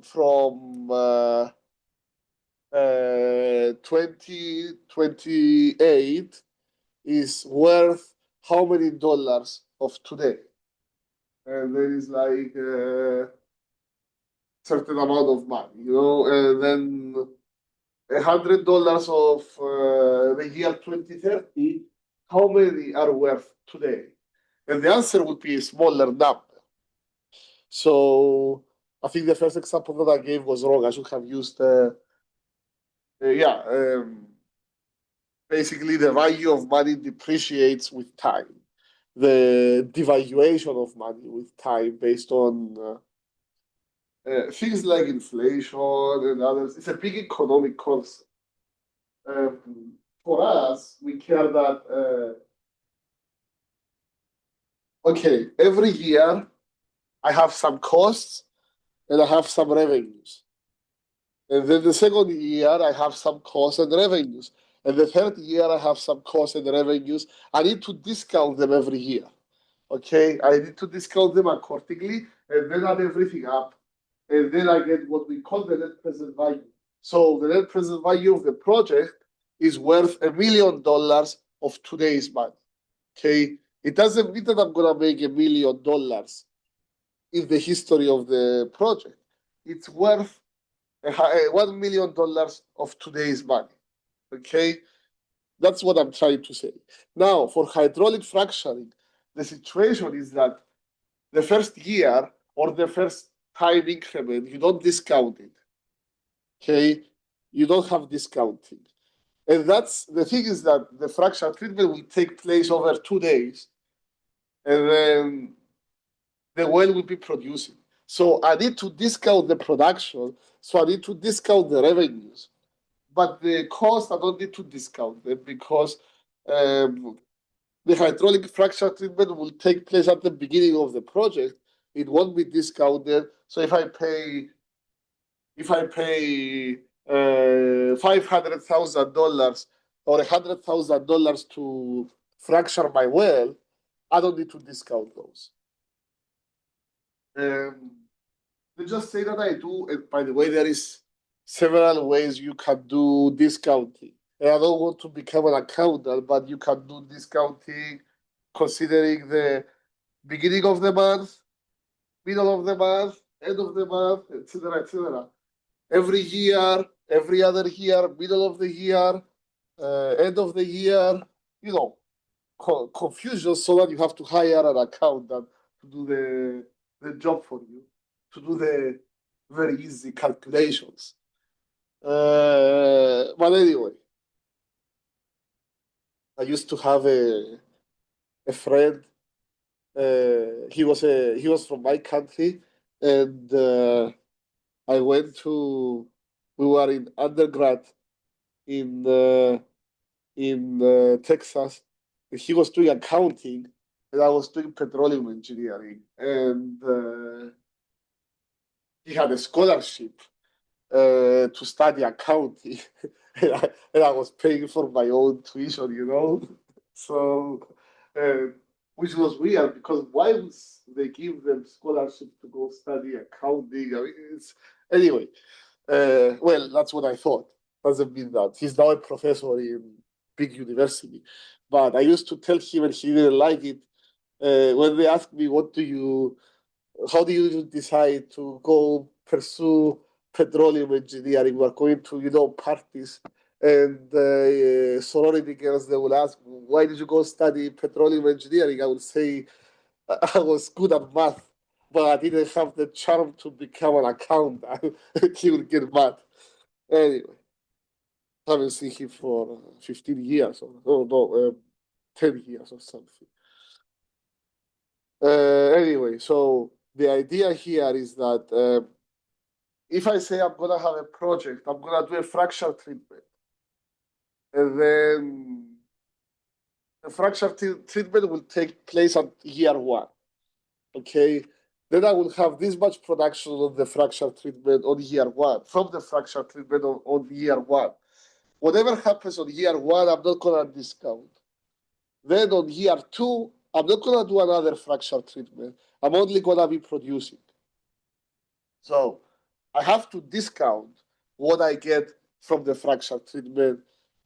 from 2028 is worth how many dollars of today? And there is like a certain amount of money, and then $100 of the year 2030, how many are worth today? And the answer would be a smaller number. So I think the first example that I gave was wrong. I should have used, yeah, basically the value of money depreciates with time. The devaluation of money with time based on things like inflation and others. It's a big economic concept. For us, we care that, okay, every year I have some costs and I have some revenues. And then the second year, I have some costs and revenues. And the third year, I have some costs and revenues. I need to discount them every year. Okay, I need to discount them accordingly and then add everything up. And then I get what we call the net present value. So the net present value of the project is worth $1 million of today's money. Okay, it doesn't mean that I'm going to make $1 million in the history of the project. It's worth $1 million of today's money. Okay, that's what I'm trying to say. Now, for hydraulic fracturing, the situation is that the first year or the first time increment, you don't discount it. Okay, you don't have discounting. And that's the thing is that the fracture treatment will take place over 2 days, and then the well will be producing. So I need to discount the production. So I need to discount the revenues. But the cost, I don't need to discount them because the hydraulic fracture treatment will take place at the beginning of the project. It won't be discounted. So if I pay $500,000 or $100,000 to fracture my well, I don't need to discount those. They just say that I do. And by the way, there is several ways you can do discounting. And I don't want to become an accountant, but you can do discounting considering the beginning of the month, middle of the month, end of the month, etc., etc. Every year, every other year, middle of the year, end of the year, you know, confusion so that you have to hire an accountant to do the job for you, to do the very easy calculations. But anyway, I used to have a friend. He was from my country, and I went to. We were in undergrad in Texas. He was doing accounting, and I was doing petroleum engineering. And he had a scholarship to study accounting, and I was paying for my own tuition, you know. So, which was weird because why would they give them scholarship to go study accounting? I mean, anyway. Well, that's what I thought. Doesn't mean that he's now a professor in big university. But I used to tell him, and he didn't like it. When they asked me, how do you decide to go pursue petroleum engineering? We're going to, parties. And sorority girls, they will ask, why did you go study petroleum engineering? I will say, I was good at math, but I didn't have the charm to become an accountant. He would get mad. Anyway, I haven't seen him for 15 years or no, 10 years or something. Anyway, so the idea here is that if I say I'm going to have a project, I'm going to do a fracture treatment. And then the fracture treatment will take place at year one. Okay, then I will have this much production of the fracture treatment on year one, from the fracture treatment on year one. Whatever happens on year one, I'm not going to discount. Then on year two, I'm not going to do another fracture treatment. I'm only going to be producing. So I have to discount what I get from the fracture treatment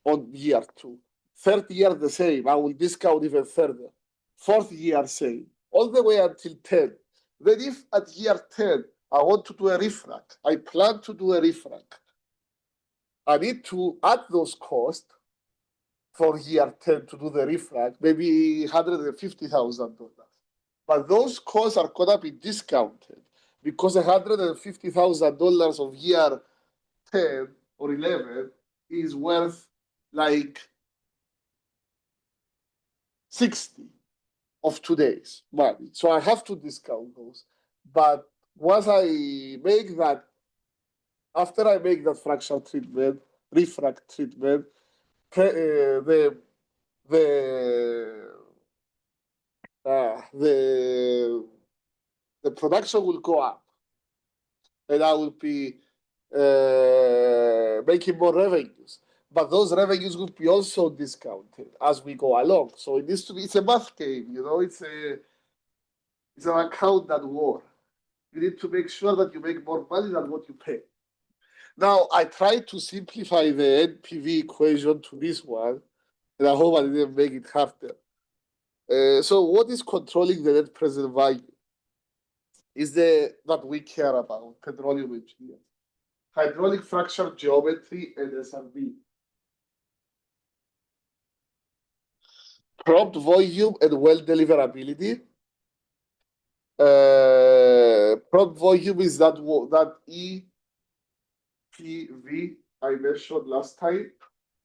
on year two. Third year, the same. I will discount even further. Fourth year, same. All the way until 10. Then if at year 10, I want to do a refrac, I plan to do a refrac, I need to add those costs for year 10 to do the refrac, maybe $150,000. But those costs are going to be discounted because $150,000 of year 10 or 11 is worth like 60 of today's money. So I have to discount those. But once I make that, after I make that fracture treatment, refrac treatment, the production will go up, and I will be making more revenues. But those revenues will be also discounted as we go along. So it needs to be, it's a math game, it's an accountant war. You need to make sure that you make more money than what you pay. Now, I tried to simplify the NPV equation to this one, and I hope I didn't make it harder. So what is controlling the net present value? Is that we care about, petroleum engineering. Hydraulic fracture geometry and SRV. Prompt volume and well deliverability. Prompt volume is that EPV I mentioned last time.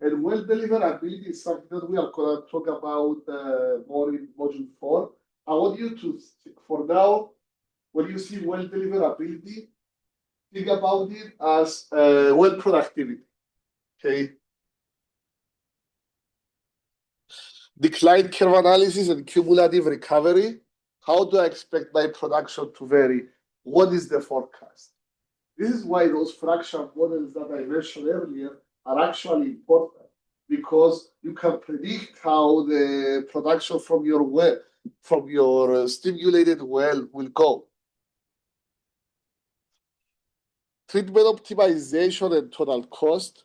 And well deliverability is something that we are going to talk about more in module 4. I want you to, for now, when you see well deliverability, think about it as well productivity. Okay. Decline curve analysis and cumulative recovery. How do I expect my production to vary? What is the forecast? This is why those fracture models that I mentioned earlier are actually important, because you can predict how the production from your well, from your stimulated well will go. Treatment optimization and total cost.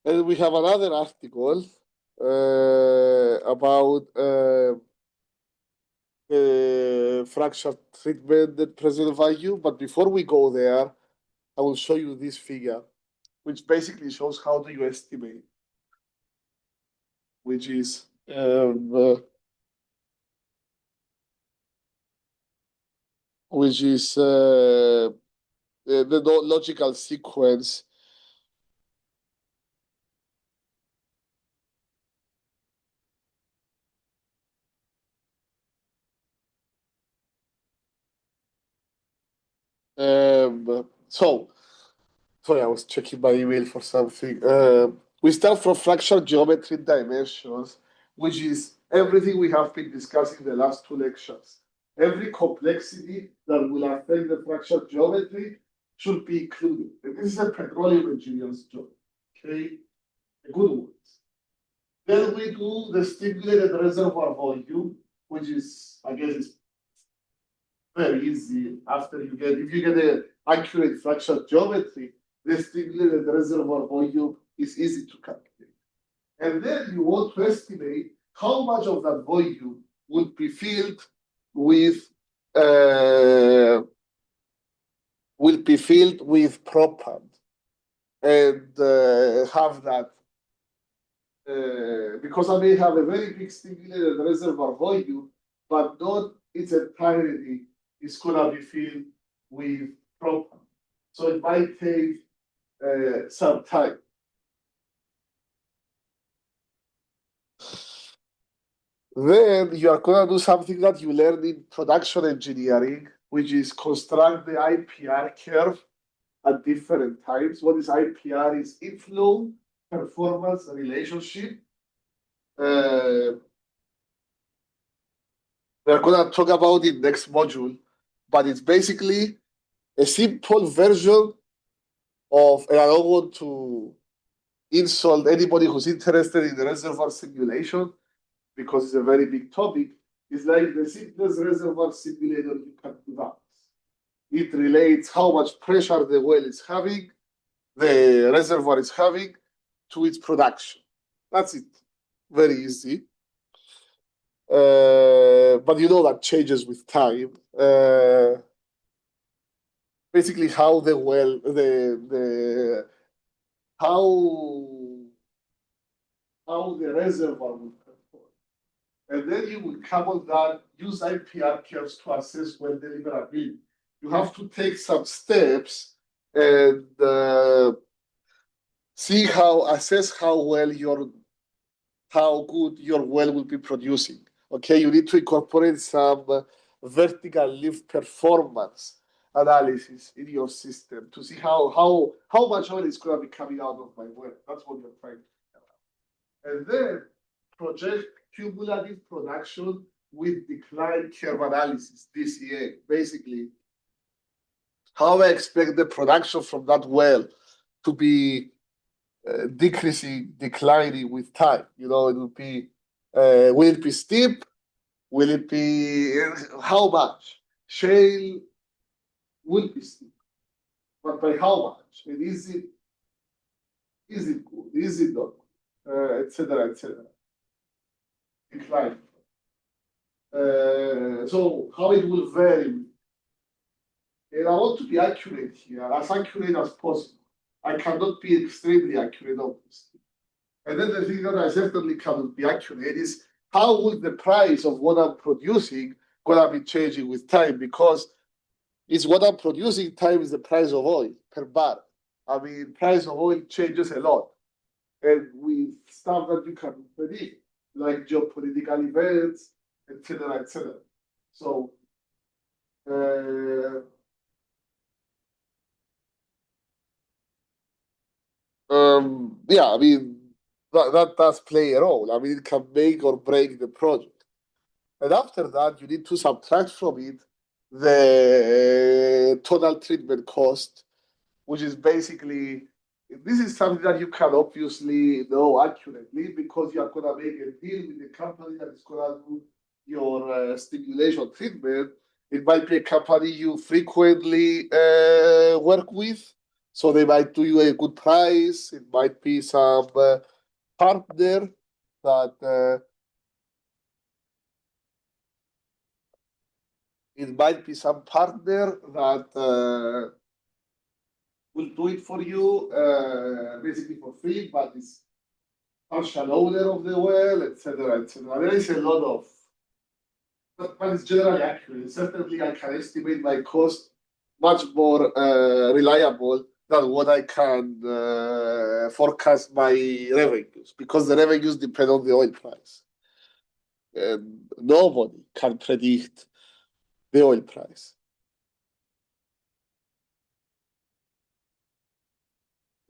And we have another article about fracture treatment and present value. But before we go there, I will show you this figure, which basically shows how do you estimate, which is the logical sequence. Sorry, I was checking my email for something. We start from fracture geometry dimensions, which is everything we have been discussing the last two lectures. Every complexity that will affect the fracture geometry should be included. And this is a petroleum engineer's job, okay? A good one. Then we do the stimulated reservoir volume, which is, I guess, is very easy after you get, if you get an accurate fracture geometry, the stimulated reservoir volume is easy to calculate. And then you want to estimate how much of that volume would be filled with propant, and have that because I may have a very big stimulated reservoir volume, but not its entirety is gonna be filled with propant. So it might take some time. Then you are gonna do something that you learn in production engineering, which is construct the IPR curve at different times. What is IPR? Is inflow performance relationship. We're gonna talk about it next module, but it's basically a simple version of, and I don't want to insult anybody who's interested in the reservoir simulation because it's a very big topic. It's like the simplest reservoir simulator you can develop. It relates how much pressure the well is having, the reservoir is having, to its production. That's it. Very easy. But you know that changes with time. Basically, how the well, how the reservoir will perform. And then you will come on that, use IPR curves to assess well deliverability. You have to take some steps and assess how good your well will be producing. Okay, you need to incorporate some vertical lift performance analysis in your system to see how much oil is going to be coming out of my well. That's what you're trying to figure out. And then project cumulative production with decline curve analysis, DCA. Basically, how I expect the production from that well to be declining with time. You know, it will be, will it be steep? Will it be, how much? Shale will be steep, but by how much? And is it good? Is it not good? Etc. Decline. So how it will vary. And I want to be accurate here, as accurate as possible. I cannot be extremely accurate, obviously. And then the thing that I certainly cannot be accurate is how will the price of what I'm producing gonna be changing with time? Because it's what I'm producing times the price of oil per barrel. I mean, price of oil changes a lot. And with stuff that you can predict, like geopolitical events, etc. So, yeah, I mean, that does play a role. I mean, it can make or break the project. And after that, you need to subtract from it the total treatment cost, which is basically, this is something that you can obviously know accurately because you are going to make a deal with the company that is going to do your stimulation treatment. It might be a company you frequently work with, so they might do you a good price. It might be some partner that it might be some partner that will do it for you basically for free, but it's partial owner of the well, etc., etc. There is a lot of, but it's generally accurate. Certainly, I can estimate my cost much more reliable than what I can forecast my revenues because the revenues depend on the oil price. And nobody can predict the oil price.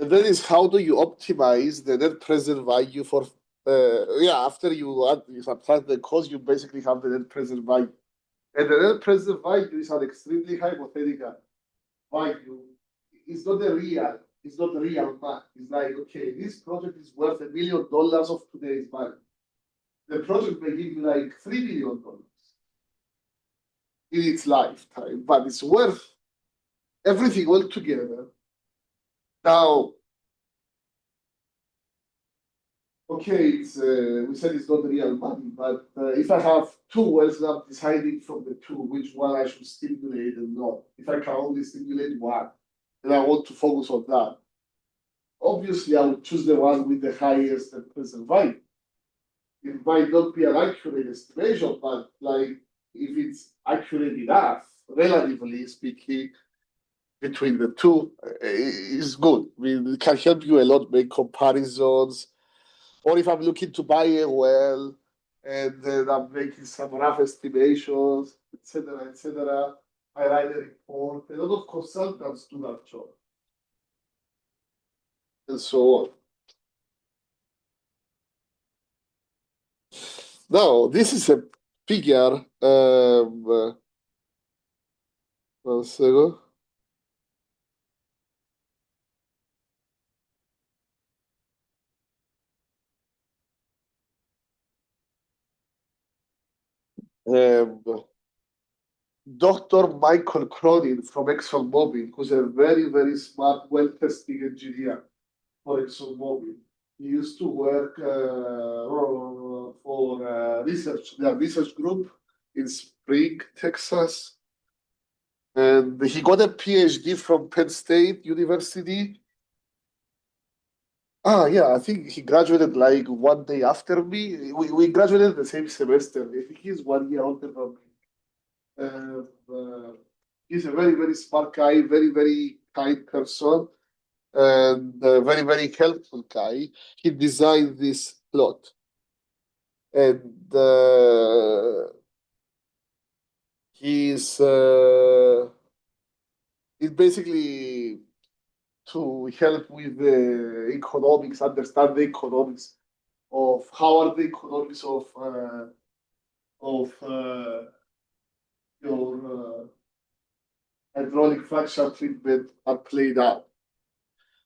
And that is how do you optimize the net present value for, after you subtract the cost, you basically have the net present value. And the net present value is an extremely hypothetical value. It's not a real math. It's like, okay, this project is worth $1 million of today's value. The project may give you like $3 million in its lifetime, but it's worth everything all together. Now, okay, we said it's not real money, but if I have two wells, I'm deciding from the two which one I should stimulate and not. If I can only stimulate one, and I want to focus on that, obviously I would choose the one with the highest and present value. It might not be an accurate estimation, but like if it's accurate enough, relatively speaking, between the two, is good. I mean, it can help you a lot make comparisons. Or if I'm looking to buy a well and then I'm making some rough estimations, etc., etc., I write a report. A lot of consultants do that job, and so on. Now, this is a figure. 1 second. Dr. Michael Cronin from ExxonMobil, who's a very, very smart, well testing engineer for ExxonMobil. He used to work for their research group in Spring, Texas. And he got a PhD from Penn State University. Yeah, I think he graduated like one day after me. We graduated the same semester. I think he's 1 year older than me. He's a very, very smart guy, very, very kind person, and a very, very helpful guy. He designed this plot. And he's basically to help with the economics, understand the economics of how are the economics of your hydraulic fracture treatment are played out.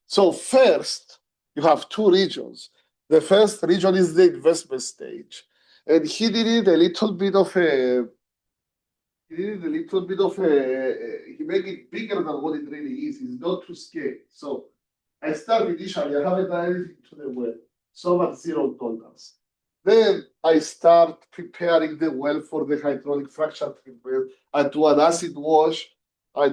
So first, you have two regions. The first region is the investment stage, and he did it a little bit of a. He did it a little bit of a. He made it bigger than what it really is. It's not to scale. So I start initially. I haven't done anything to the well. So at $0. Then I start preparing the well for the hydraulic fracture treatment. I do an acid wash. I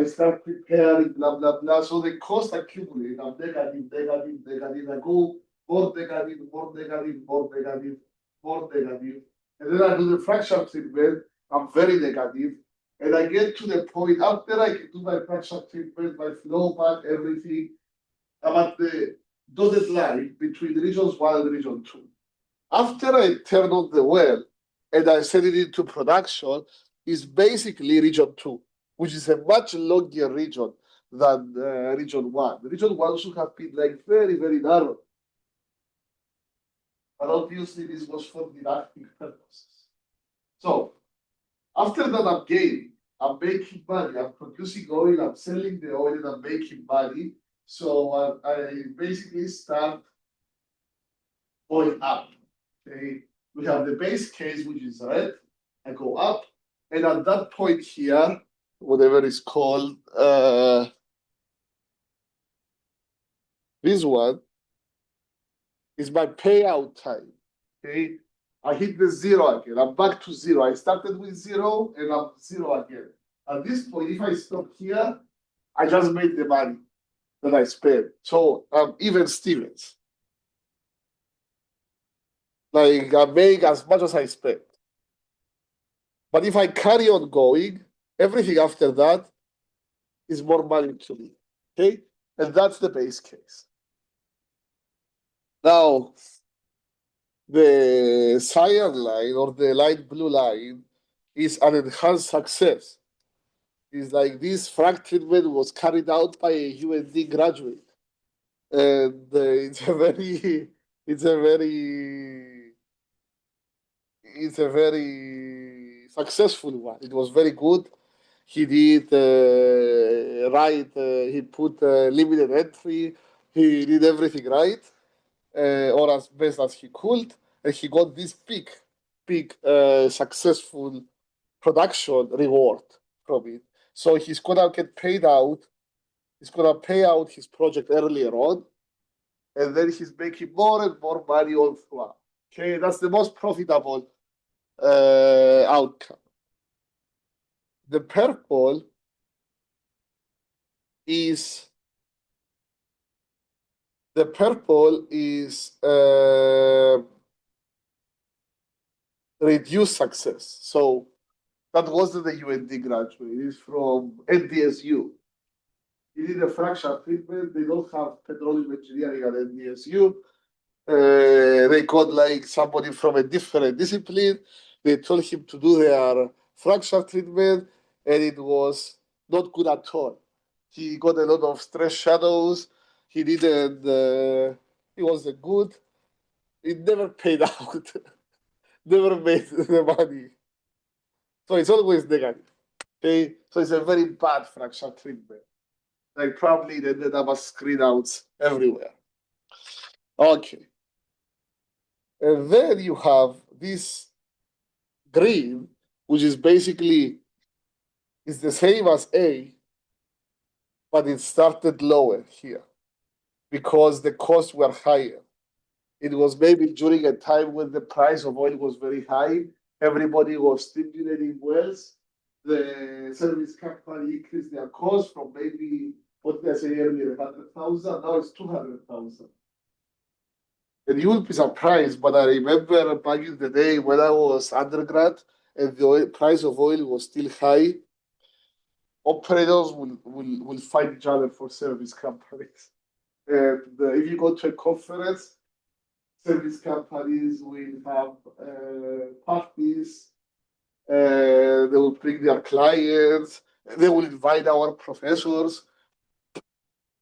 start preparing, blah, blah, blah. So the cost accumulate. I'm negative, negative, negative. I go more negative, more negative, more negative, more negative. And then I do the fracture treatment. I'm very negative. And I get to the point after I do my fracture treatment, my flow back, everything. I'm at the dotted line between regions 1 and region 2. After I turn on the well, and I send it into production, is basically region 2, which is a much longer region than region 1. Region 1 should have been like very, very narrow. But obviously, this was for didactic purposes. So, after that, I'm making money, I'm producing oil, I'm selling the oil, and I'm making money. So, I basically start going up. Okay, we have the base case, which is red. I go up, and at that point here, whatever is called this one is my payout time. Okay, I hit the zero again. I'm back to zero. I started with zero, and I'm zero again. At this point, if I stop here, I just made the money that I spent. So I'm even Stevens. Like I make as much as I spent. But if I carry on going, everything after that is more money to me. Okay? And that's the base case. Now, the cyan line or the light blue line is an enhanced success. It's like this frag treatment was carried out by a UND graduate. And it's a very it's a very successful one. It was very good. He did right. He put limited entry. He did everything right, or as best as he could, and he got this big successful production reward from it. So he's gonna get paid out. He's gonna pay out his project earlier on, and then he's making more and more money all throughout. Okay, that's the most profitable outcome. The purple is reduced success. So that wasn't a UND graduate. It's from NDSU. He did a fracture treatment. They don't have petroleum engineering at NDSU. They got like somebody from a different discipline. They told him to do their fracture treatment, and it was not good at all. He got a lot of stress shadows. He didn't. It wasn't good. It never paid out. Never made the money. So it's always negative. Okay, so it's a very bad fracture treatment. Like probably they ended up as screen outs everywhere. Okay. And then you have this green, which is basically is the same as A, but it started lower here because the costs were higher. It was maybe during a time when the price of oil was very high, everybody was stimulating wells. The service company increased their cost from maybe what did I say earlier, 100,000, now it's 200,000. And you will be surprised, but I remember back in the day when I was undergrad and the price of oil was still high, operators will fight each other for service companies. And if you go to a conference, service companies will have parties, they will bring their clients, they will invite our professors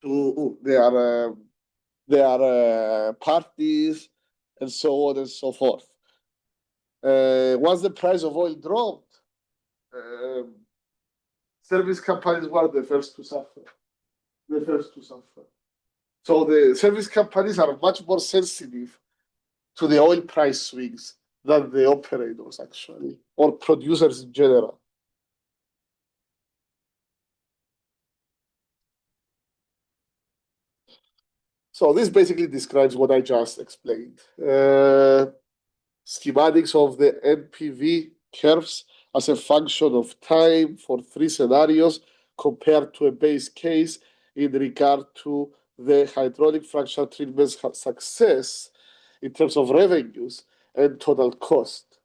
to their parties, and so on and so forth. Once the price of oil dropped, service companies were the first to suffer. The first to suffer. So the service companies are much more sensitive to the oil price swings than the operators, actually, or producers in general. So this basically describes what I just explained. Schematics of the NPV curves as a function of time for three scenarios compared to a base case in regard to the hydraulic fracture treatment's success in terms of revenues and total cost.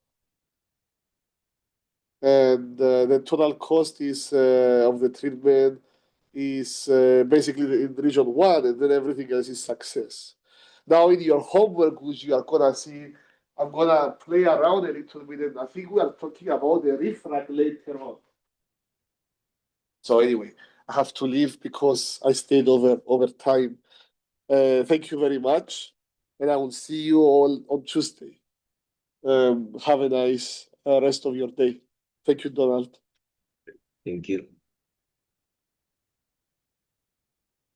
And the total cost is of the treatment is basically in region 1, and then everything else is success. Now in your homework, which you are gonna see I'm gonna play around a little bit, and I think we are talking about the refrag later on. So anyway, I have to leave because I stayed over time. Thank you very much, and I will see you all on Tuesday. Have a nice rest of your day. Thank you, Donald. Thank you.